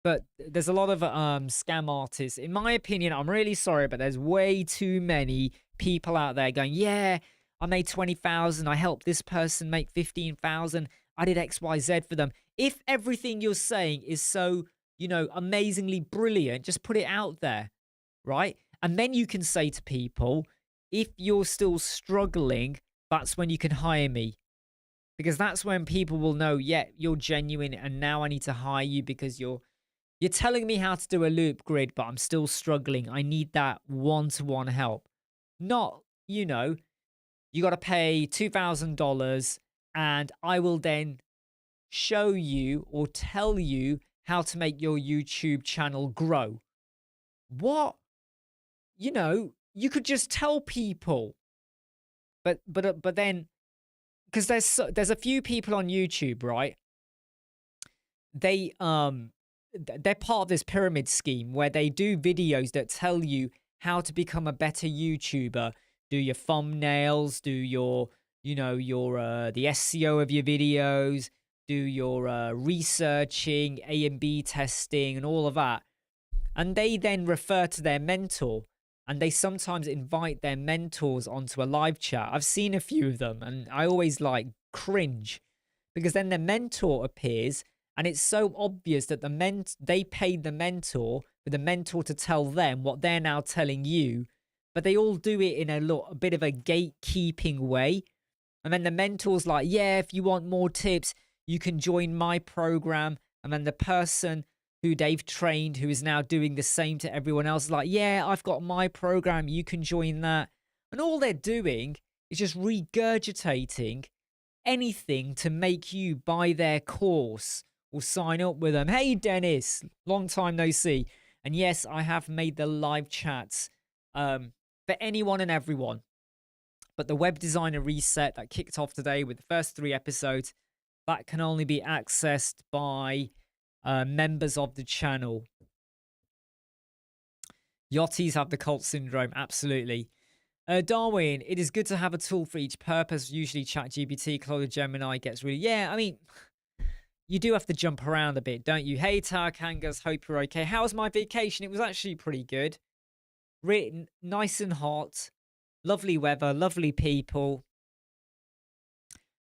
But there's a lot of scam artists. In my opinion, I'm really sorry, but there's way too many people out there going, yeah, I made 20,000. I helped this person make 15,000. I did XYZ for them. If everything you're saying is so, amazingly brilliant, just put it out there, right? And then you can say to people, if you're still struggling, that's when you can hire me. Because that's when people will know, yeah, you're genuine, and now I need to hire you because you're telling me how to do a loop grid, but I'm still struggling. I need that one-to-one help. Not, you got to pay $2,000 and I will then show you or tell you how to make your YouTube channel grow. What? You could just tell people. But then, because there's a few people on YouTube, right? They're part of this pyramid scheme where they do videos that tell you how to become a better YouTuber, do your thumbnails, do your the SEO of your videos, do your researching, A&B testing, and all of that. And they then refer to their mentor, and they sometimes invite their mentors onto a live chat. I've seen a few of them, and I always cringe, because then their mentor appears, and it's so obvious that they paid the mentor for the mentor to tell them what they're now telling you, but they all do it in a bit of a gatekeeping way. And then the mentor's like, yeah, if you want more tips, you can join my program. And then the person who they've trained, who is now doing the same to everyone else, is like, yeah, I've got my program, you can join that. And all they're doing is just regurgitating anything to make you buy their course or sign up with them. Hey, Dennis, long time no see. And yes, I have made the live chats for anyone and everyone. But the web designer reset that kicked off today with the first 3 episodes, that can only be accessed by members of the channel. Yachties have the cult syndrome, absolutely. Darwin, it is good to have a tool for each purpose. Usually ChatGPT, Claude Gemini gets really... Yeah, I mean, you do have to jump around a bit, don't you? Hey, Tarkangas, hope you're okay. How was my vacation? It was actually pretty good. Really nice and hot. Lovely weather, lovely people.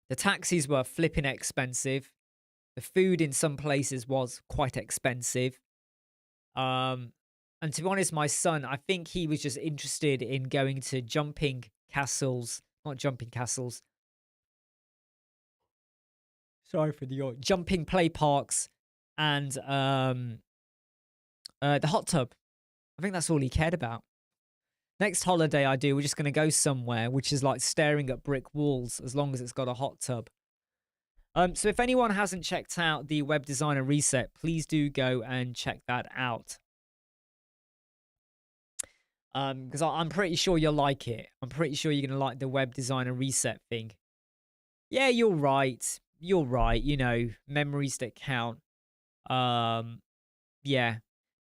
The taxis were flipping expensive. The food in some places was quite expensive. And to be honest, my son, I think he was just interested in going to jumping castles. Not jumping castles. Sorry for the jumping play parks and the hot tub. I think that's all he cared about. Next holiday I do, we're just going to go somewhere which is like staring at brick walls, as long as it's got a hot tub. So if anyone hasn't checked out the Web Designer Reset, please do go and check that out. Because I'm pretty sure you'll like it. I'm pretty sure you're going to like the Web Designer Reset thing. Yeah, you're right. You're right. Memories that count. Yeah.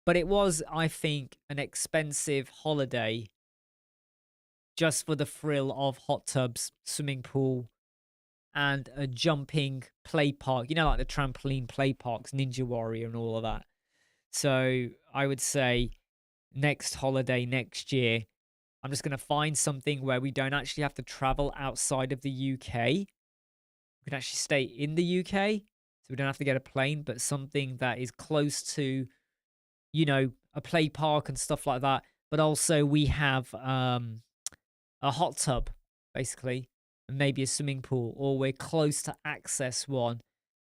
But it was, I think, an expensive holiday just for the thrill of hot tubs, swimming pool, and a jumping play park. Like the trampoline play parks, Ninja Warrior and all of that. So I would say next holiday, next year, I'm just going to find something where we don't actually have to travel outside of the UK. We can actually stay in the UK, so we don't have to get a plane, but something that is close to, a play park and stuff like that. But also we have a hot tub, basically, and maybe a swimming pool, or we're close to access one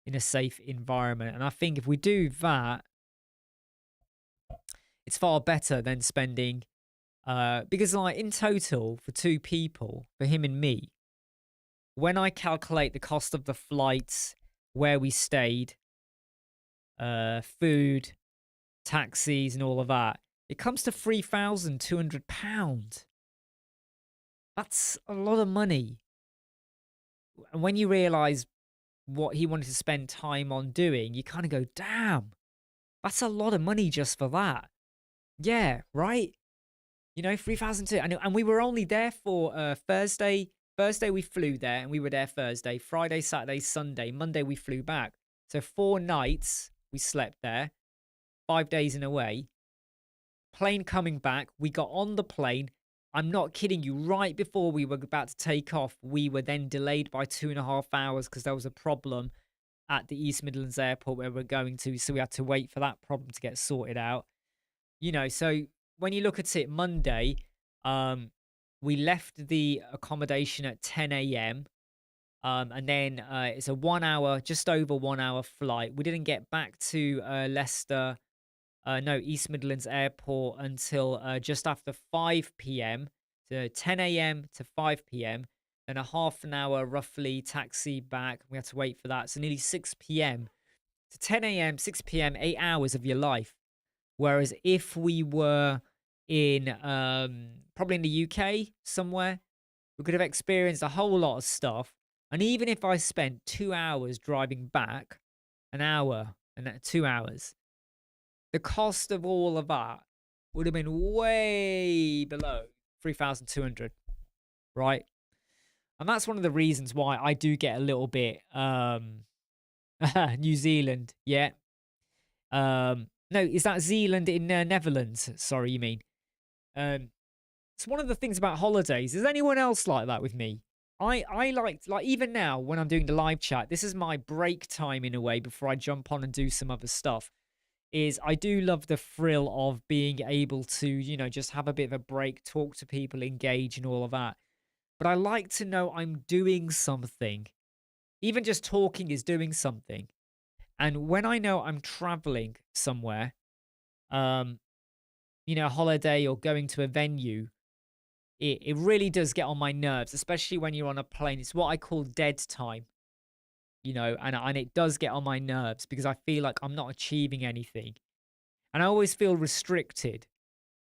in a safe environment. And I think if we do that, it's far better than spending, because in total, for 2 people, for him and me, when I calculate the cost of the flights, where we stayed, food, taxis, and all of that, it comes to £3,200. That's a lot of money. And when you realize what he wanted to spend time on doing, you kind of go, damn, that's a lot of money just for that. Yeah, right? 3,002. And we were only there for Thursday. Thursday we flew there, and we were there Thursday. Friday, Saturday, Sunday. Monday we flew back. So 4 nights we slept there. 5 days in a way. Plane coming back, we got on the plane. I'm not kidding you. Right before we were about to take off, we were then delayed by 2.5 hours because there was a problem at the East Midlands airport where we're going to. So we had to wait for that problem to get sorted out. So when you look at it, Monday, we left the accommodation at 10 a.m. And then it's a 1 hour, just over 1 hour flight. We didn't get back to Leicester, no, East Midlands Airport until just after 5 p.m. So 10 a.m. to 5 p.m. Then a half an hour roughly taxi back. We had to wait for that. So nearly 6 p.m. to 10 a.m., 6 p.m., 8 hours of your life. Whereas if we were in probably in the UK somewhere, we could have experienced a whole lot of stuff. And even if I spent 2 hours driving back, an hour and 2 hours, the cost of all of that would have been way below 3,200, right? And that's one of the reasons why I do get a little bit New Zealand, yeah. No, is that Zealand in Netherlands? Sorry, you mean? It's one of the things about holidays. Is anyone else like that with me? I like even now when I'm doing the live chat, this is my break time in a way before I jump on and do some other stuff. Is I do love the thrill of being able to, just have a bit of a break, talk to people, engage and all of that. But I like to know I'm doing something. Even just talking is doing something. And when I know I'm traveling somewhere, a holiday or going to a venue, it really does get on my nerves, especially when you're on a plane. It's what I call dead time, and it does get on my nerves because I feel like I'm not achieving anything. And I always feel restricted,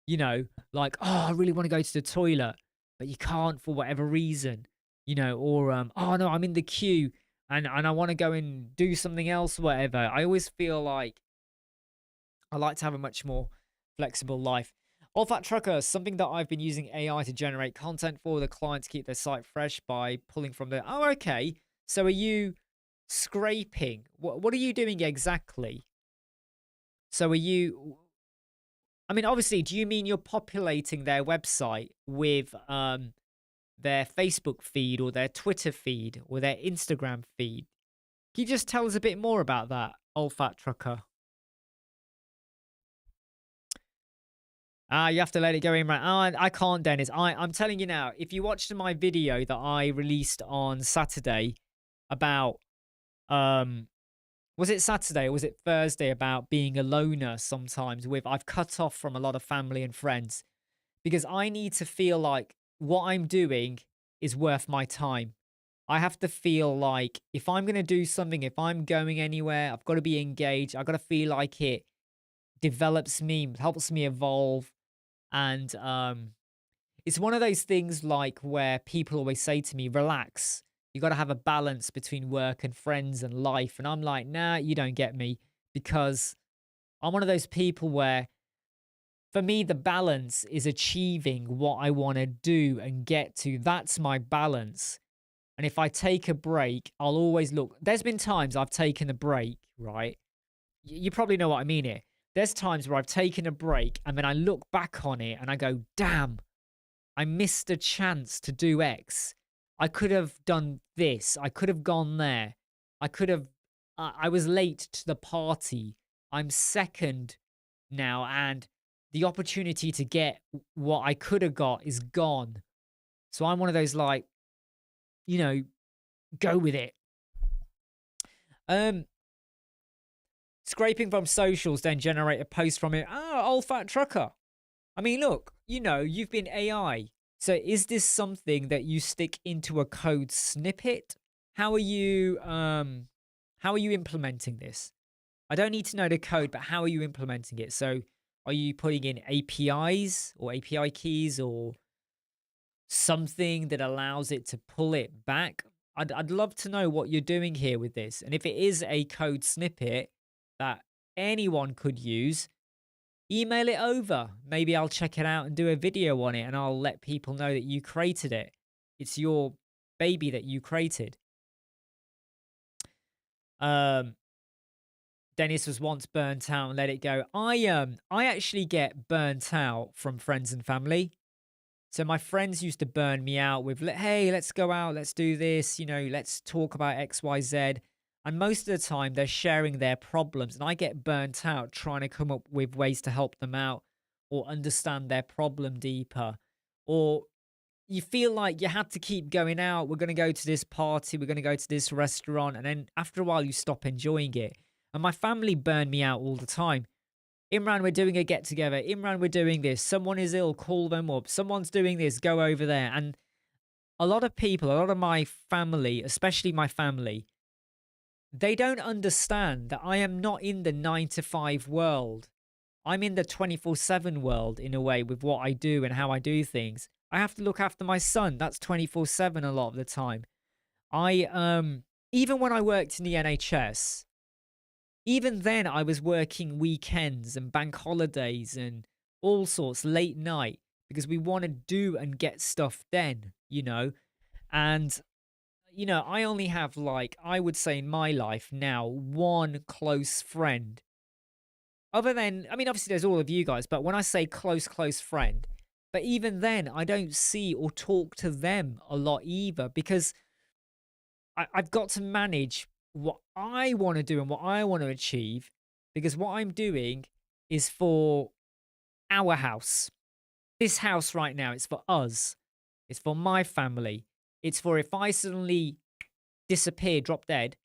like, oh, I really want to go to the toilet, but you can't for whatever reason, or, oh no, I'm in the queue and I want to go and do something else, whatever. I always feel like I like to have a much more flexible life. All Fat Trucker, something that I've been using AI to generate content for the client to keep their site fresh by pulling from the. Oh, okay. So are you scraping? What are you doing exactly? So are you? I mean, obviously, do you mean you're populating their website with their Facebook feed or their Twitter feed or their Instagram feed? Can you just tell us a bit more about that, Old Fat Trucker? You have to let it go in, right? I can't, Dennis. I'm telling you now, if you watched my video that I released on Saturday about, was it Saturday or was it Thursday about being a loner sometimes I've cut off from a lot of family and friends because I need to feel like what I'm doing is worth my time. I have to feel like if I'm going to do something, if I'm going anywhere, I've got to be engaged. I've got to feel like it develops me, helps me evolve. And it's one of those things like where people always say to me, relax. You got to have a balance between work and friends and life. And I'm like, nah, you don't get me because I'm one of those people where for me, the balance is achieving what I want to do and get to. That's my balance. And if I take a break, I'll always look. There's been times I've taken a break, right? You probably know what I mean here. There's times where I've taken a break and then I look back on it and I go, damn, I missed a chance to do X. I could have done this. I could have gone there. I was late to the party. I'm second now and the opportunity to get what I could have got is gone. So I'm one of those like, go with it. Scraping from socials, then generate a post from it. Old Fat Trucker. I mean, look, you've been AI. So is this something that you stick into a code snippet? How are you implementing this? I don't need to know the code, but how are you implementing it? So are you putting in APIs or API keys or something that allows it to pull it back? I'd love to know what you're doing here with this. And if it is a code snippet that anyone could use, email it over. Maybe I'll check it out and do a video on it and I'll let people know that you created it. It's your baby that you created. Dennis was once burnt out and let it go. I actually get burnt out from friends and family. So my friends used to burn me out with, hey, let's go out, let's do this, let's talk about XYZ. And most of the time they're sharing their problems, and I get burnt out trying to come up with ways to help them out or understand their problem deeper. Or you feel like you have to keep going out. We're going to go to this party, we're going to go to this restaurant. And then after a while, you stop enjoying it. And my family burn me out all the time. Imran, we're doing a get together. Imran, we're doing this. Someone is ill, call them up. Someone's doing this, go over there. And a lot of people, a lot of my family, especially my family, they don't understand that I am not in the 9 to 5 world. I'm in the 24/7 world in a way with what I do and how I do things. I have to look after my son. That's 24/7 a lot of the time. Even when I worked in the NHS, even then I was working weekends and bank holidays and all sorts late night because we want to do and get stuff done. And I only have, like, I would say in my life now, one close friend. Other than, I mean, obviously there's all of you guys, but when I say close friend, but even then, I don't see or talk to them a lot either because I've got to manage what I want to do and what I want to achieve, because what I'm doing is for our house. This house right now, it's for us. It's for my family. It's for if I suddenly disappear, drop dead,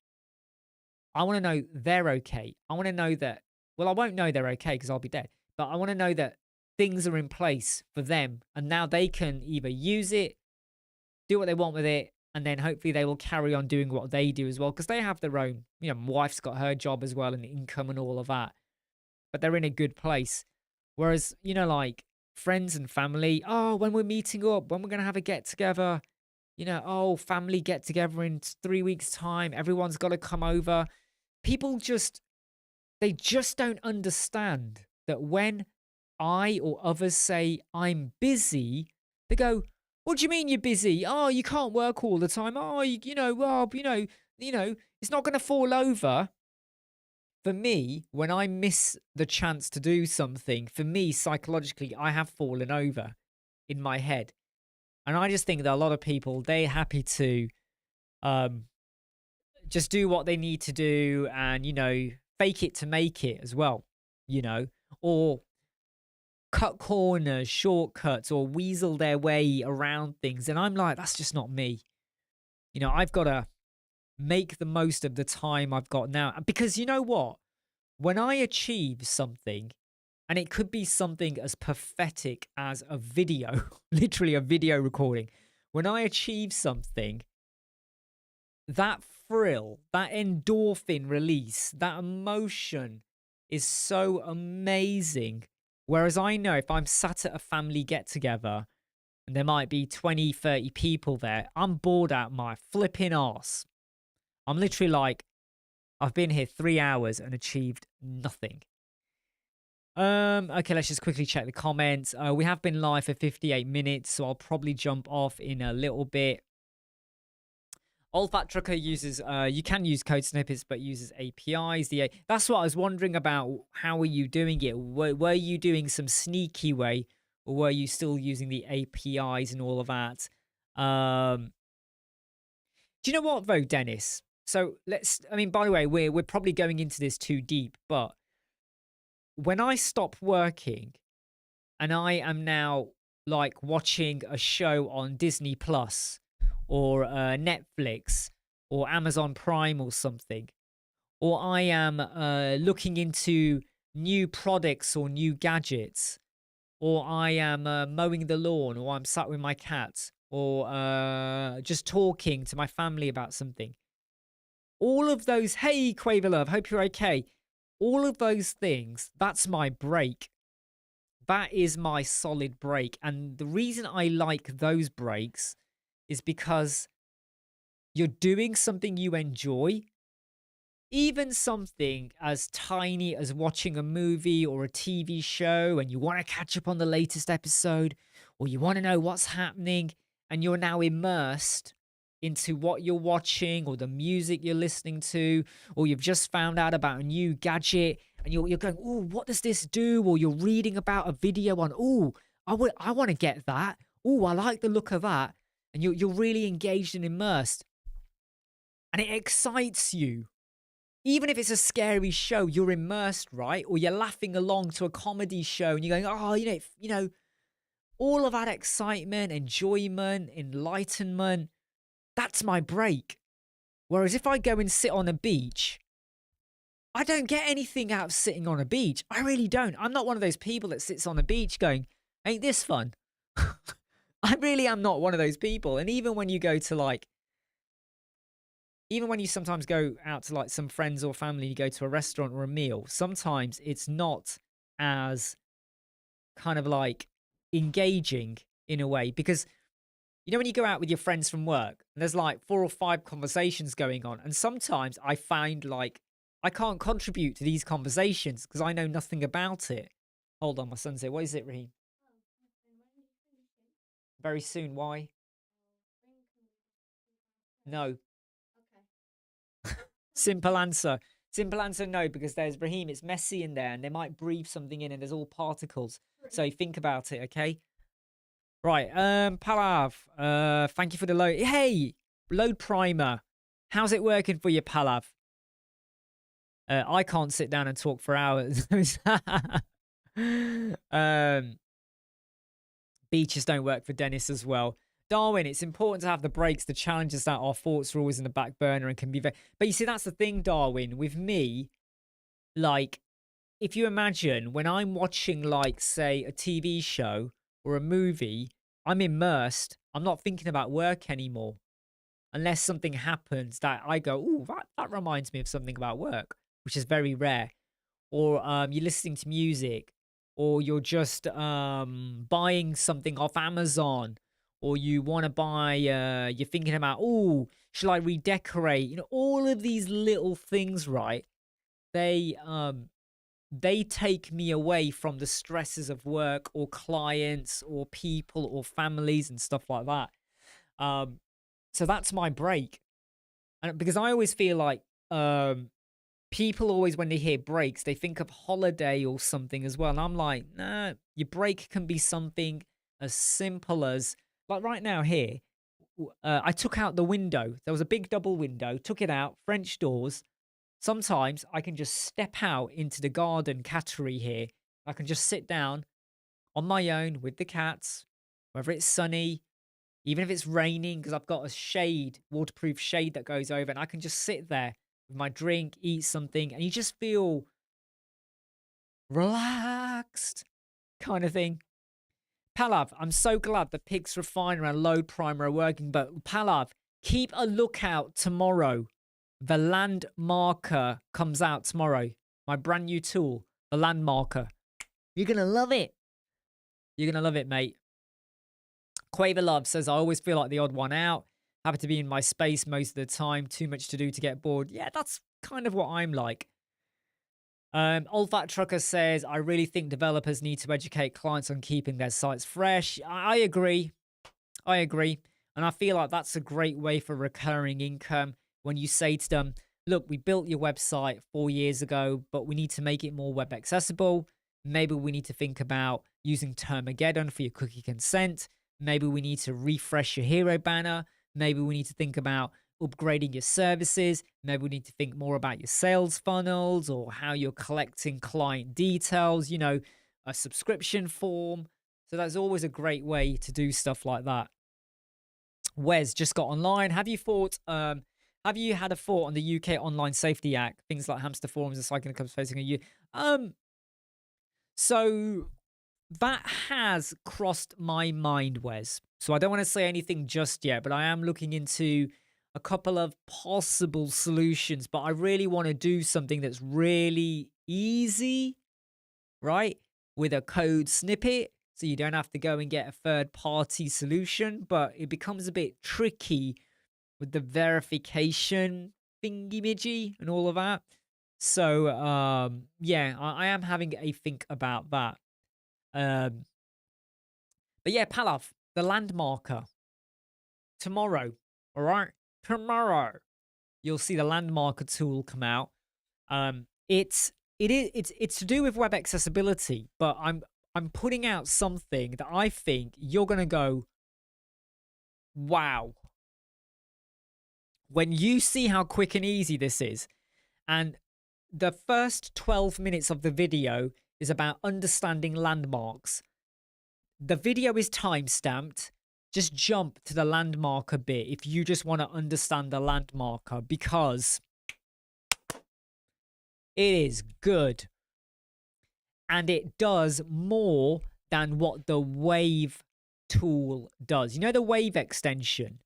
I want to know they're okay. I want to know that, well, I won't know they're okay because I'll be dead, but I want to know that things are in place for them and now they can either use it, do what they want with it, and then hopefully they will carry on doing what they do as well because they have their own, my wife's got her job as well and income and all of that, but they're in a good place. Whereas, like friends and family, oh, when we're meeting up, when we're going to have a get together, oh, family get together in 3 weeks' time, everyone's got to come over. People they just don't understand that when I or others say I'm busy, they go, what do you mean you're busy? Oh, you can't work all the time. Oh, it's not going to fall over. For me, when I miss the chance to do something, for me, psychologically, I have fallen over in my head. And I just think that a lot of people, they're happy to just do what they need to do and, fake it to make it as well, or cut corners, shortcuts, or weasel their way around things. And I'm like, that's just not me. I've got to make the most of the time I've got now. Because you know what? When I achieve something, and it could be something as pathetic as a video, literally a video recording. When I achieve something, that thrill, that endorphin release, that emotion is so amazing. Whereas I know if I'm sat at a family get together and there might be 20, 30 people there, I'm bored out my flipping arse. I'm literally like, I've been here 3 hours and achieved nothing. Okay, let's just quickly check the comments. We have been live for 58 minutes, so I'll probably jump off in a little bit. Old Fat Trucker uses, you can use code snippets, but uses APIs. That's what I was wondering about. How are you doing it? Were you doing some sneaky way, or were you still using the APIs and all of that? Do you know what though, Dennis? So by the way, we're probably going into this too deep, but when I stop working and I am now like watching a show on Disney Plus or Netflix or Amazon Prime or something, or I am looking into new products or new gadgets, or I am mowing the lawn, or I'm sat with my cat, or just talking to my family about something. All of those, hey, Quaver Love, hope you're okay. All of those things, that's my break. That is my solid break. And the reason I like those breaks is because you're doing something you enjoy. Even something as tiny as watching a movie or a TV show and you want to catch up on the latest episode, or you want to know what's happening and you're now immersed into what you're watching or the music you're listening to, or you've just found out about a new gadget and you're going, oh, what does this do? Or you're reading about a video on, oh, I want to get that. Oh, I like the look of that. And you're really engaged and immersed. And it excites you. Even if it's a scary show, you're immersed, right? Or you're laughing along to a comedy show and you're going, oh, all of that excitement, enjoyment, enlightenment, that's my break. Whereas if I go and sit on a beach, I don't get anything out of sitting on a beach. I really don't. I'm not one of those people that sits on a beach going, ain't this fun? I really am not one of those people. And even when you go to even when you sometimes go out to some friends or family, you go to a restaurant or a meal, sometimes it's not as kind of engaging in a way, because when you go out with your friends from work and there's 4 or 5 conversations going on, and sometimes I find I can't contribute to these conversations because I know nothing about it. Hold on, my son's here. What is it, Raheem? Oh, nothing. When are you finishing? Very soon. Why? When can we just No. Okay. Simple answer. Simple answer, no, because there's Raheem. It's messy in there and they might breathe something in and there's all particles. So think about it, okay? Right, Palav, thank you for the load. Hey, load primer. How's it working for you, Palav? I can't sit down and talk for hours. Beaches don't work for Dennis as well. Darwin, it's important to have the breaks, the challenges that our thoughts are always in the back burner and can be very... But you see, that's the thing, Darwin. With me, if you imagine when I'm watching, say, a TV show or a movie, I'm immersed. I'm not thinking about work anymore. Unless something happens that I go, oh, that reminds me of something about work, which is very rare. Or you're listening to music, or you're just buying something off Amazon, or you want to buy, you're thinking about, oh, should I redecorate? All of these little things, right? They take me away from the stresses of work or clients or people or families and stuff like that. So that's my break. And because I always feel people always, when they hear breaks, they think of holiday or something as well. And I'm like, nah, your break can be something as simple as, right now here, I took out the window. There was a big double window, took it out, French doors. Sometimes I can just step out into the garden cattery here. I can just sit down on my own with the cats, whether it's sunny, even if it's raining, because I've got a shade, waterproof shade that goes over, and I can just sit there with my drink, eat something, and you just feel relaxed kind of thing. Palav, I'm so glad the Pix Refiner and Load Primer are working, but Palav, keep a lookout tomorrow. The Land Marker comes out tomorrow. My brand new tool, the Land Marker. You're going to love it. You're going to love it, mate. Quaver Love says, I always feel like the odd one out. Happy to be in my space most of the time. Too much to do to get bored. Yeah, that's kind of what I'm like. Old Fat Trucker says, I really think developers need to educate clients on keeping their sites fresh. I agree. I agree. And I feel like that's a great way for recurring income when you say to them, look, we built your website 4 years ago, but we need to make it more web accessible. Maybe we need to think about using Termageddon for your cookie consent. Maybe we need to refresh your hero banner. Maybe we need to think about upgrading your services. Maybe we need to think more about your sales funnels or how you're collecting client details, a subscription form. So that's always a great way to do stuff like that. Wes just got online. Have you had a thought on the UK Online Safety Act? Things like hamster forums and cycling clubs facing you. So that has crossed my mind, Wes. So I don't want to say anything just yet, but I am looking into a couple of possible solutions. But I really want to do something that's really easy, right? With a code snippet. So you don't have to go and get a third-party solution, but it becomes a bit tricky with the verification thingy-midgy and all of that. So, yeah, I am having a think about that. But yeah, Palav, the Land Marker. Tomorrow, All right. Tomorrow, you'll see the landmarker tool come out. It's to do with web accessibility, but I'm putting out something that I think you're gonna go, wow, when you see how quick and easy this is. And the first 12 minutes of the video is about understanding landmarks. The video is time-stamped. Just jump to the landmarker bit if you just want to understand the landmarker, because it is good. And it does more than what the wave tool does. You know the wave extension?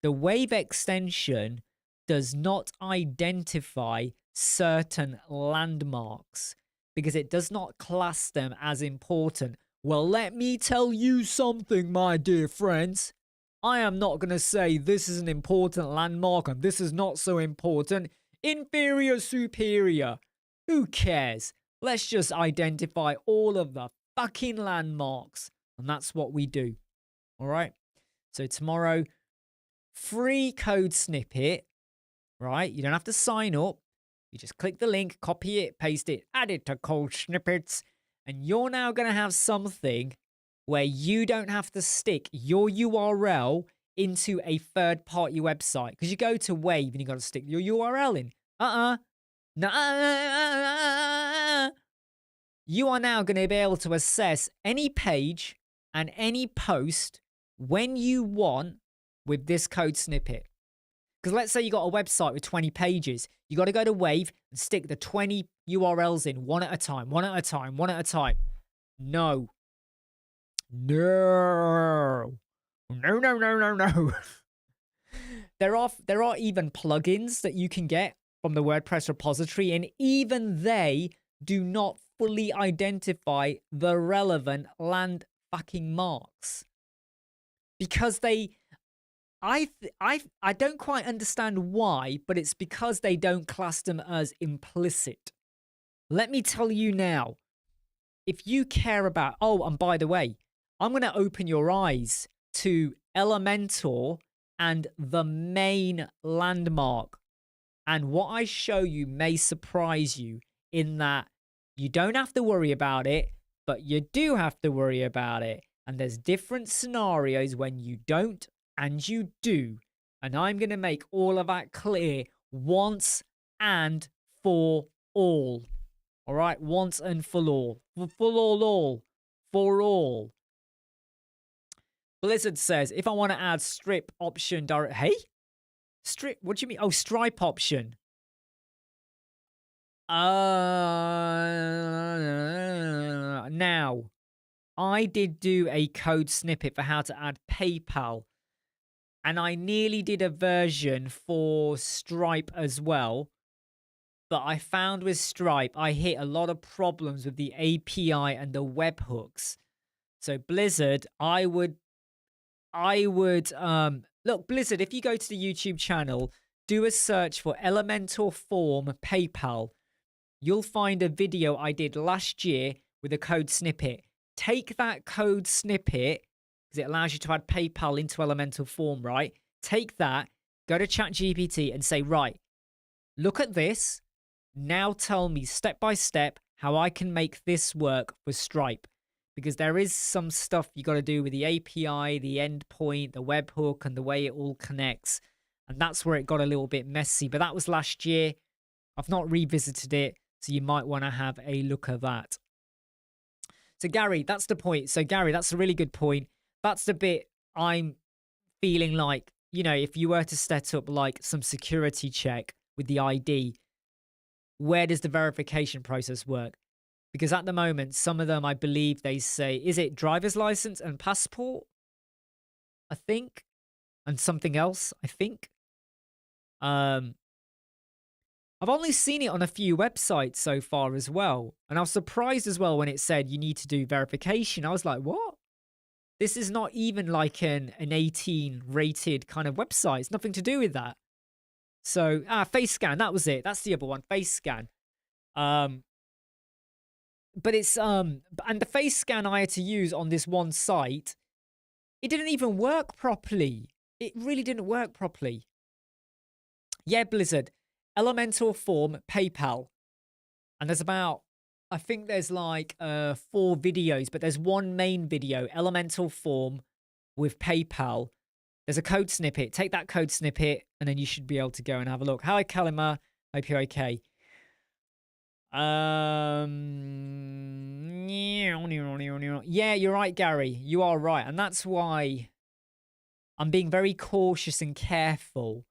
The wave extension does not identify certain landmarks because it does not class them as important. Well, let me tell you something, my dear friends. I am not going to say this is an important landmark and this is not so important. Inferior, superior. Who cares? Let's just identify all of the fucking landmarks. And that's what we do. All right? So tomorrow, free code snippet, right? You don't have to sign up. You just click the link, copy it, paste it, add it to code snippets. And you're now going to have something where you don't have to stick your URL into a third-party website. Because you go to Wave and you got to stick your URL in. No. You are now going to be able to access any page and any post when you want with this code snippet. Because let's say you got a website with 20 pages. You got to go to Wave and stick the 20 URLs in one at a time, one at a time, one at a time. No. No. There are even plugins that you can get from the WordPress repository, and even they do not fully identify the relevant land fucking marks. Because I don't quite understand why, but it's because they don't class them as implicit. Let me tell you now, if you care about, oh, and by the way, I'm going to open your eyes to Elementor and the main landmark. And what I show you may surprise you in that you don't have to worry about it, but you do have to worry about it. And there's different scenarios when you don't and you do. And I'm going to make all of that clear once and for all. All right? Once and for all. For all. Blizzard says, if I want to add strip option direct... Hey? Strip? What do you mean? Oh, stripe option. Now, I did do a code snippet for how to add PayPal. And I nearly did a version for Stripe as well. But I found with Stripe, I hit a lot of problems with the API and the webhooks. So Blizzard, I would look, Blizzard, if you go to the YouTube channel, do a search for Elementor Form PayPal. You'll find a video I did last year with a code snippet. Take that code snippet, because it allows you to add PayPal into Elementor Form, right? Take that, go to ChatGPT and say, right, look at this. Now tell me step by step how I can make this work for Stripe. Because there is some stuff you got to do with the API, the endpoint, the webhook, and the way it all connects. And that's where it got a little bit messy. But that was last year. I've not revisited it, so you might want to have a look at that. So Gary, that's the point. So Gary, that's a really good point. That's the bit I'm feeling like, you know, if you were to set up like some security check with the ID, where does the verification process work? Because at the moment, some of them, I believe they say, is it driver's license and passport? I think. And something else, I think. I've only seen it on a few websites so far as well. And I was surprised as well when it said you need to do verification. I was like, what? This is not even like an 18 rated kind of website. It's nothing to do with that. So, face scan, that was it. That's the other one, face scan. But it's, and the face scan I had to use on this one site, it didn't even work properly. It really didn't work properly. Yeah, Blizzard. Elemental Form, PayPal. And there's about, I think there's like 4 videos, but there's one main video, Elemental Form with PayPal. There's a code snippet. Take that code snippet, and then you should be able to go and have a look. Hi, Kalima. Hope you're okay. Yeah, you're right, Gary. You are right. And that's why I'm being very cautious and careful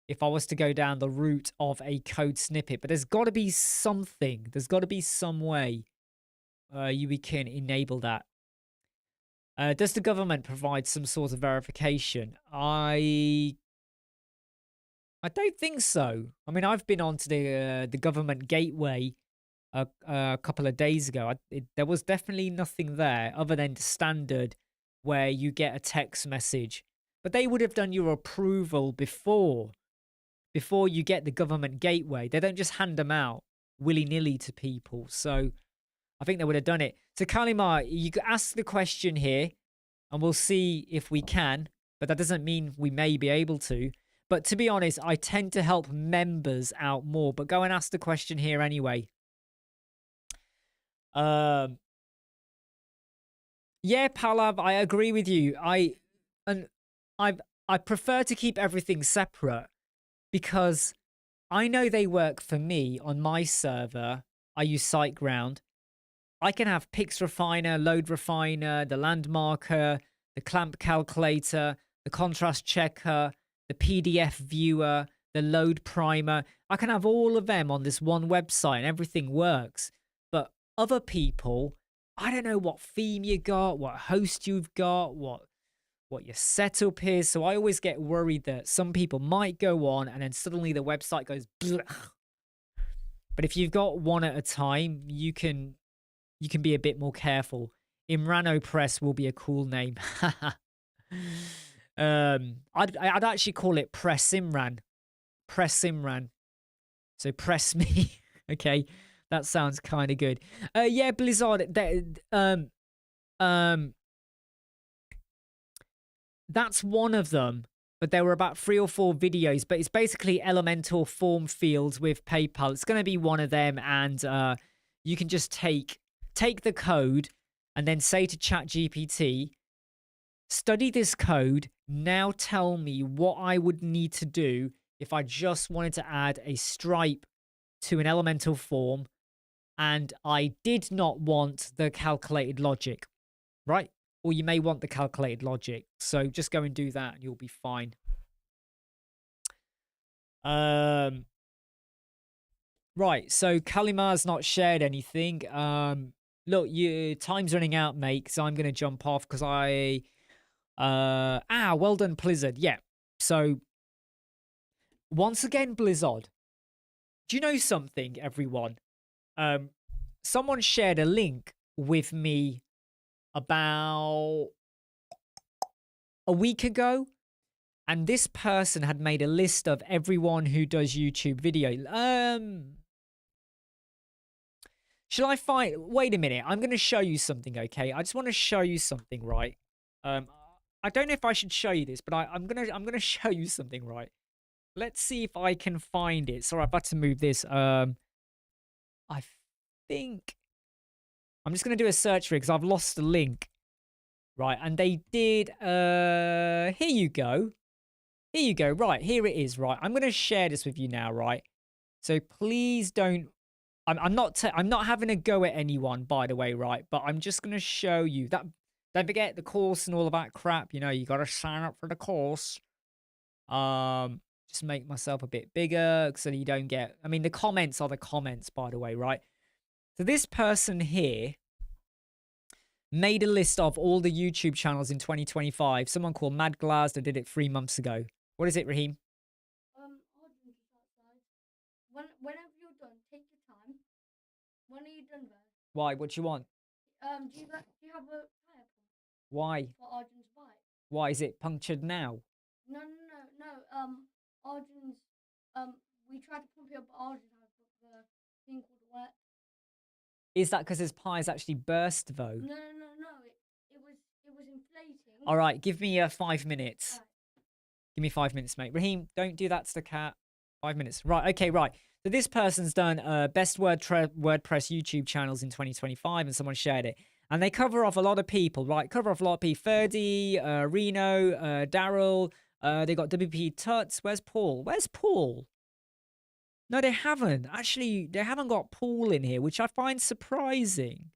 if I was to go down the route of a code snippet. But there's got to be something. There's got to be some way we can enable that. Does the government provide some sort of verification? I don't think so. I mean, I've been onto the government gateway a couple of days ago. There was definitely nothing there other than the standard where you get a text message. But they would have done your approval before you get the government gateway. They don't just hand them out willy-nilly to people. So I think they would have done it. So Kalimar, you could ask the question here and we'll see if we can, but that doesn't mean we may be able to. But to be honest, I tend to help members out more, but go and ask the question here anyway. Yeah, Palav, I agree with you. I prefer to keep everything separate because I know they work for me on my server. I use SiteGround. I can have Pix Refiner, Load Refiner, the Landmarker, the Clamp Calculator, the Contrast Checker, the PDF Viewer, the Load Primer. I can have all of them on this one website and everything works. But other people, I don't know what theme you got, what host you've got, what your setup is. So I always get worried that some people might go on and then suddenly the website goes blech. But if you've got one at a time, you can be a bit more careful. Imrano Press will be a cool name. I'd actually call it Press Imran. Press Imran. So press me. Okay, that sounds kind of good. Yeah, Blizzard. That's one of them. But there were about 3 or 4 videos. But it's basically elemental form fields with PayPal. It's going to be one of them, and you can just take the code and then say to ChatGPT, study this code. Now tell me what I would need to do if I just wanted to add a stripe to an elemental form and I did not want the calculated logic, right? Or you may want the calculated logic. So just go and do that and you'll be fine. Right, so Kalimar's not shared anything. Look, time's running out, mate, so I'm going to jump off because well done, Blizzard. Yeah, so once again, Blizzard, do you know something, everyone? Someone shared a link with me about a week ago, and this person had made a list of everyone who does YouTube video. Shall I find... Wait a minute. I'm going to show you something, okay? I just want to show you something, right? I don't know if I should show you this, but I'm gonna show you something, right? Let's see if I can find it. Sorry, I've got to move this. I think I'm just gonna do a search for it because I've lost the link. Right, and they did. Here you go. Here you go. Right, here it is. Right, I'm gonna share this with you now. Right, so please don't. I'm not having a go at anyone, by the way. Right, but I'm just gonna show you that. Don't forget the course and all of that crap. You know, you got to sign up for the course. Just make myself a bit bigger so you don't get... I mean, the comments are the comments, by the way, right? So this person here made a list of all the YouTube channels in 2025. Someone called Mad Glaz that did it 3 months ago. What is it, Raheem? Whenever you're done, take your time. When are you done, though? Why? What do you want? Do you have a tire pump? Why? For Arjun's bike. Why is it punctured now? No. Arjun's we tried to pump it up, but Arjun has the thing called wet. Is that because his pies actually burst though? No. It was inflating. All right, give me 5 minutes. Give me 5 minutes, mate. Raheem, don't do that to the cat. 5 minutes. Right. Okay. Right. So this person's done best WordPress YouTube channels in 2025, and someone shared it. And they cover off a lot of people, right? Cover off a lot of people. Ferdy, Reno, Daryl. They got WP Tuts. Where's Paul? Where's Paul? No, they haven't. Actually, they haven't got Paul in here, which I find surprising.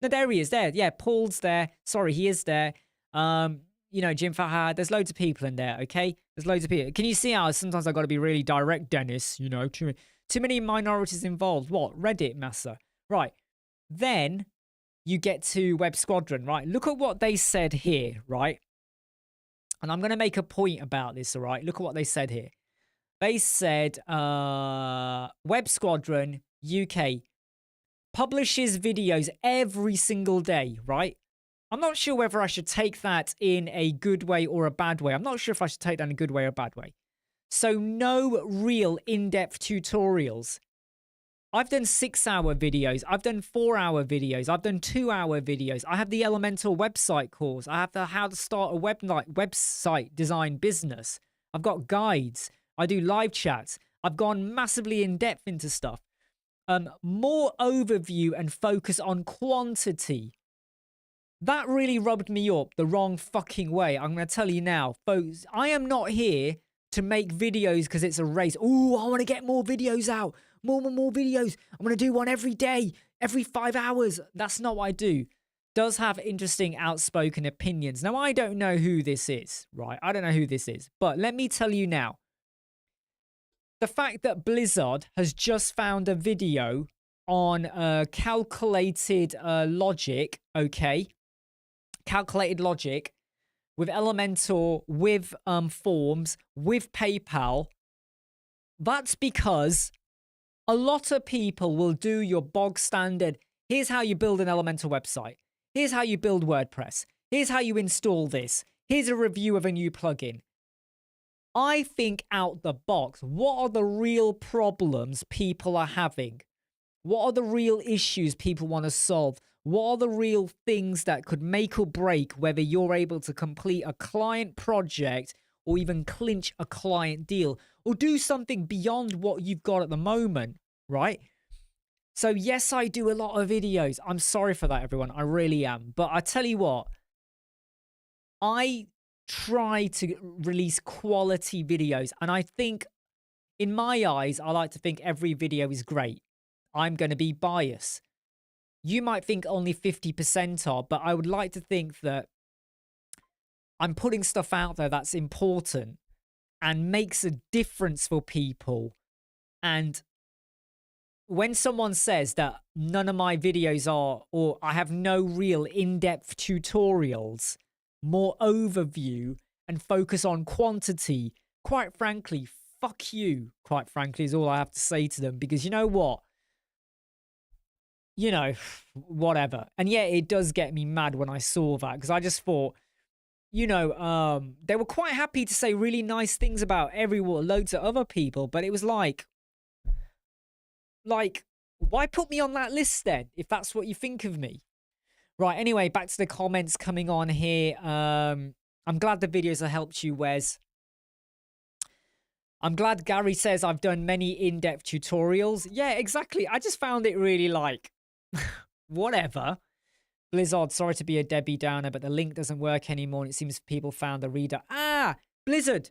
No, there he is. There. Yeah, Paul's there. Sorry, he is there. You know, Jim Fahad. There's loads of people in there, okay? There's loads of people. Can you see how sometimes I got to be really direct, Dennis? You know, too many minorities involved. What? Reddit, Massa. Right. Then you get to Web Squadron, right? Look at what they said here, right? And I'm going to make a point about this, all right? Look at what they said here. They said Web Squadron UK publishes videos every single day, right? I'm not sure whether I should take that in a good way or a bad way. I'm not sure if I should take that in a good way or a bad way. So no real in-depth tutorials. I've done 6-hour videos. I've done 4-hour videos. I've done 2-hour videos. I have the Elemental website course. I have the how to start a website design business. I've got guides. I do live chats. I've gone massively in depth into stuff. More overview and focus on quantity. That really rubbed me up the wrong fucking way. I'm going to tell you now, folks, I am not here to make videos because it's a race. Oh, I want to get more videos out. More videos. I'm going to do one every day, every 5 hours. That's not what I do. Does have interesting outspoken opinions. Now, I don't know who this is, right? I don't know who this is. But let me tell you now. The fact that Blizzard has just found a video on calculated logic, okay? Calculated logic with Elementor, with forms, with PayPal. That's because a lot of people will do your bog standard. Here's how you build an Elementor website. Here's how you build WordPress. Here's how you install this. Here's a review of a new plugin. I think out the box. What are the real problems people are having? What are the real issues people want to solve? What are the real things that could make or break whether you're able to complete a client project or even clinch a client deal or do something beyond what you've got at the moment, right? So yes, I do a lot of videos. I'm sorry for that, everyone. I really am. But I tell you what, I try to release quality videos. And I think, in my eyes, I like to think every video is great. I'm going to be biased. You might think only 50% are, but I would like to think that I'm putting stuff out there that's important and makes a difference for people. And when someone says that none of my videos are, or I have no real in-depth tutorials, more overview, and focus on quantity, quite frankly, fuck you, quite frankly, is all I have to say to them. Because you know what? You know, whatever. And yeah, it does get me mad when I saw that, because I just thought, you know, they were quite happy to say really nice things about loads of other people, but it was like, why put me on that list then, if that's what you think of me? Right, anyway, back to the comments coming on here. I'm glad the videos have helped you, Wes. I'm glad Gary says I've done many in-depth tutorials. Yeah, exactly. I just found it really like, whatever. Blizzard, sorry to be a Debbie Downer, but the link doesn't work anymore. And it seems people found the reader. Ah, Blizzard.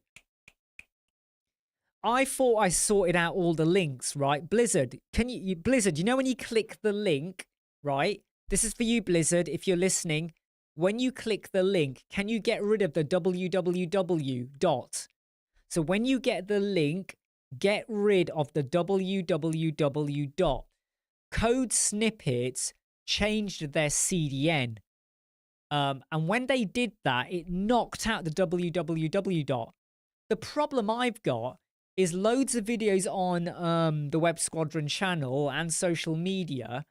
I thought I sorted out all the links, right? Blizzard, Blizzard, you know when you click the link, right? This is for you, Blizzard, if you're listening. When you click the link, can you get rid of the www dot? So when you get the link, get rid of the www dot. Code Snippets changed their CDN. And when they did that, it knocked out the www dot. The problem I've got is loads of videos on the Web Squadron channel and social media.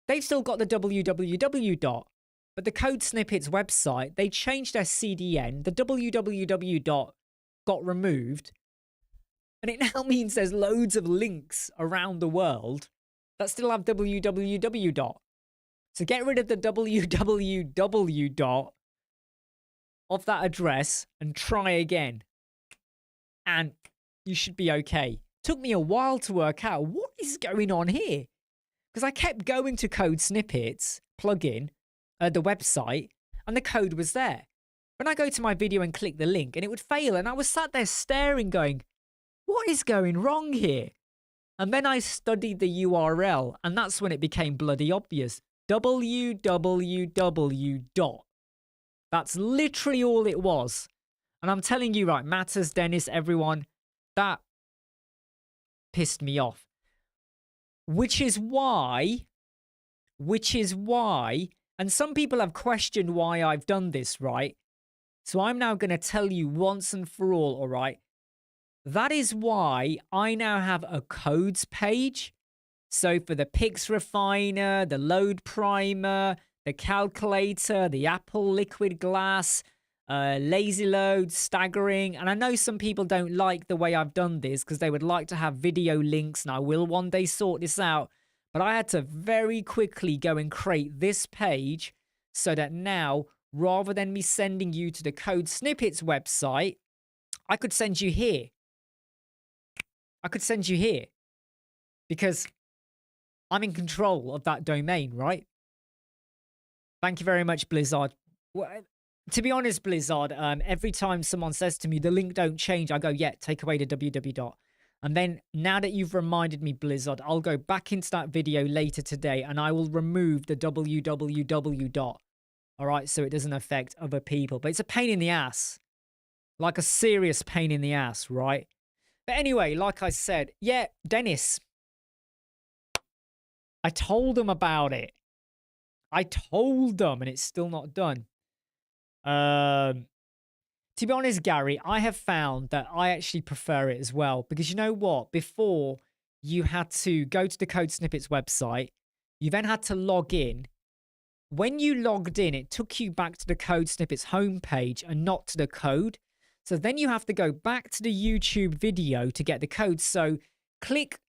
They've still got the www dot. But the Code Snippets website, they changed their CDN. The www dot got removed. And it now means there's loads of links around the world that still have www dot. So get rid of the www dot of that address and try again. and you should be okay. Took me a while to work out what is going on here. Because I kept going to Code Snippets plugin, the website, and the code was there. When I go to my video and click the link, and it would fail, and I was sat there staring, going, what is going wrong here? And then I studied the URL, and that's when it became bloody obvious. www. That's literally all it was. And I'm telling you, right, Matters, Dennis, everyone, that pissed me off. Which is why, and some people have questioned why I've done this, right? So I'm now going to tell you once and for all right? That is why I now have a codes page. So for the Pix Refiner, the Load Primer, the Calculator, the Apple Liquid Glass, Lazy Load, Staggering. And I know some people don't like the way I've done this because they would like to have video links, and I will one day sort this out. But I had to very quickly go and create this page so that now, rather than me sending you to the Code Snippets website, I could send you here. Because I'm in control of that domain, right? Thank you very much, Blizzard. Well, to be honest, Blizzard, every time someone says to me, the link don't change, I go, yeah, take away the www. And then now that you've reminded me, Blizzard, I'll go back into that video later today and I will remove the www. All right, so it doesn't affect other people. But it's a pain in the ass. Like a serious pain in the ass, right? But anyway, like I said, yeah, Dennis, I told them about it. I told them, and it's still not done. To be honest, Gary, I have found that I actually prefer it as well. Because you know what? Before, you had to go to the Code Snippets website. You then had to log in. When you logged in, it took you back to the Code Snippets homepage and not to the code. So then you have to go back to the YouTube video to get the code. So click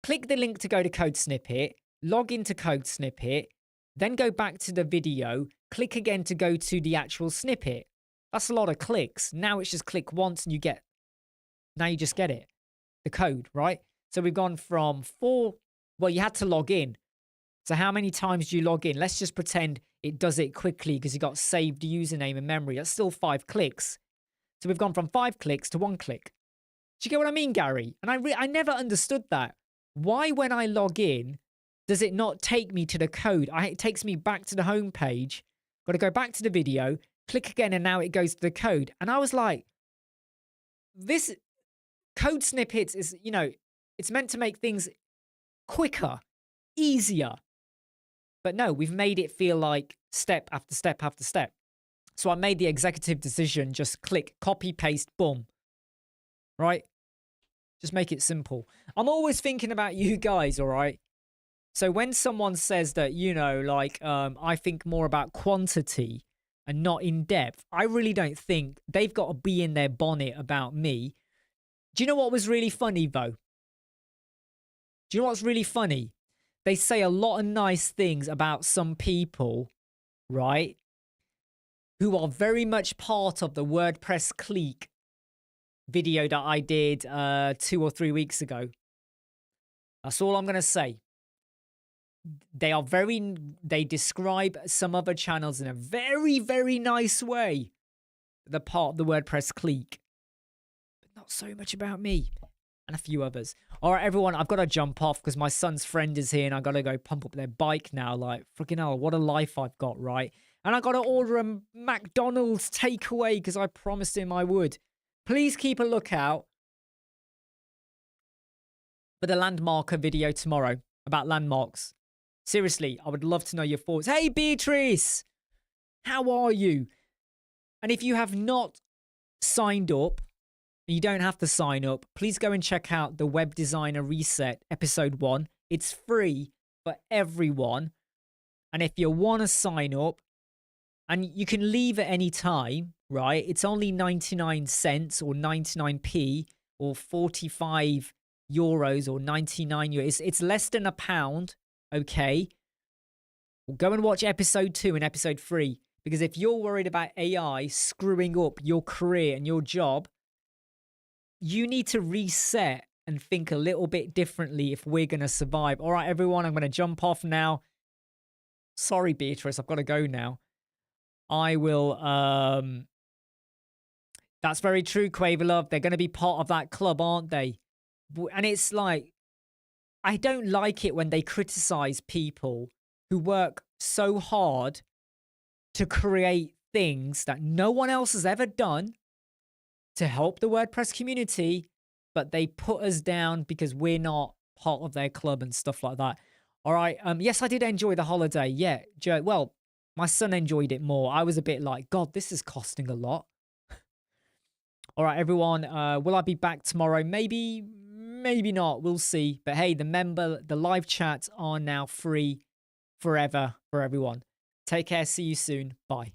the link to go to Code Snippet, log into Code Snippet, then go back to the video, click again to go to the actual snippet. That's a lot of clicks. Now it's just click once and now you just get it. The code, right? So we've gone from 4, well, you had to log in. So how many times do you log in? Let's just pretend it does it quickly because you got saved username and memory. That's still 5 clicks. So we've gone from 5 clicks to 1 click. Do you get what I mean, Gary? And I never understood that. Why, when I log in, does it not take me to the code? It takes me back to the home page. Got to go back to the video, click again, and now it goes to the code. And I was like, this Code Snippets is, it's meant to make things quicker, easier. But no, we've made it feel like step after step after step. So I made the executive decision, just click, copy, paste, boom. Right? Just make it simple. I'm always thinking about you guys, all right? So when someone says that, I think more about quantity and not in depth, I really don't think they've got to be in their bonnet about me. Do you know what was really funny, though? Do you know what's really funny? They say a lot of nice things about some people, right? Who are very much part of the WordPress clique video that I did 2 or 3 weeks ago. That's all I'm going to say. They describe some other channels in a very, very nice way. They're part of the WordPress clique. But not so much about me. And a few others. All right, everyone, I've got to jump off because my son's friend is here and I've got to go pump up their bike now. Like, freaking hell, what a life I've got, right? And I got to order a McDonald's takeaway because I promised him I would. Please keep a lookout for the landmarker video tomorrow about landmarks. Seriously, I would love to know your thoughts. Hey, Beatrice! How are you? And if you have not signed up, and you don't have to sign up, please go and check out the Web Designer Reset episode 1. It's free for everyone. And if you want to sign up, and you can leave at any time, right? It's only 99 cents or 99p or 45 euros or 99 euros. It's less than £1, okay? Well, go and watch episode 2 and episode 3. Because if you're worried about AI screwing up your career and your job, you need to reset and think a little bit differently if we're going to survive. All right, everyone, I'm going to jump off now. Sorry, Beatrice, I've got to go now. I will, that's very true, Quaverlove. They're going to be part of that club, aren't they? And it's like, I don't like it when they criticize people who work so hard to create things that no one else has ever done to help the WordPress community, but they put us down because we're not part of their club and stuff like that. All right. Yes, I did enjoy the holiday. Yeah, Joe. Well, my son enjoyed it more. I was a bit like, God, this is costing a lot. All right, everyone. Will I be back tomorrow? Maybe, maybe not. We'll see. But hey, the live chats are now free forever for everyone. Take care. See you soon. Bye.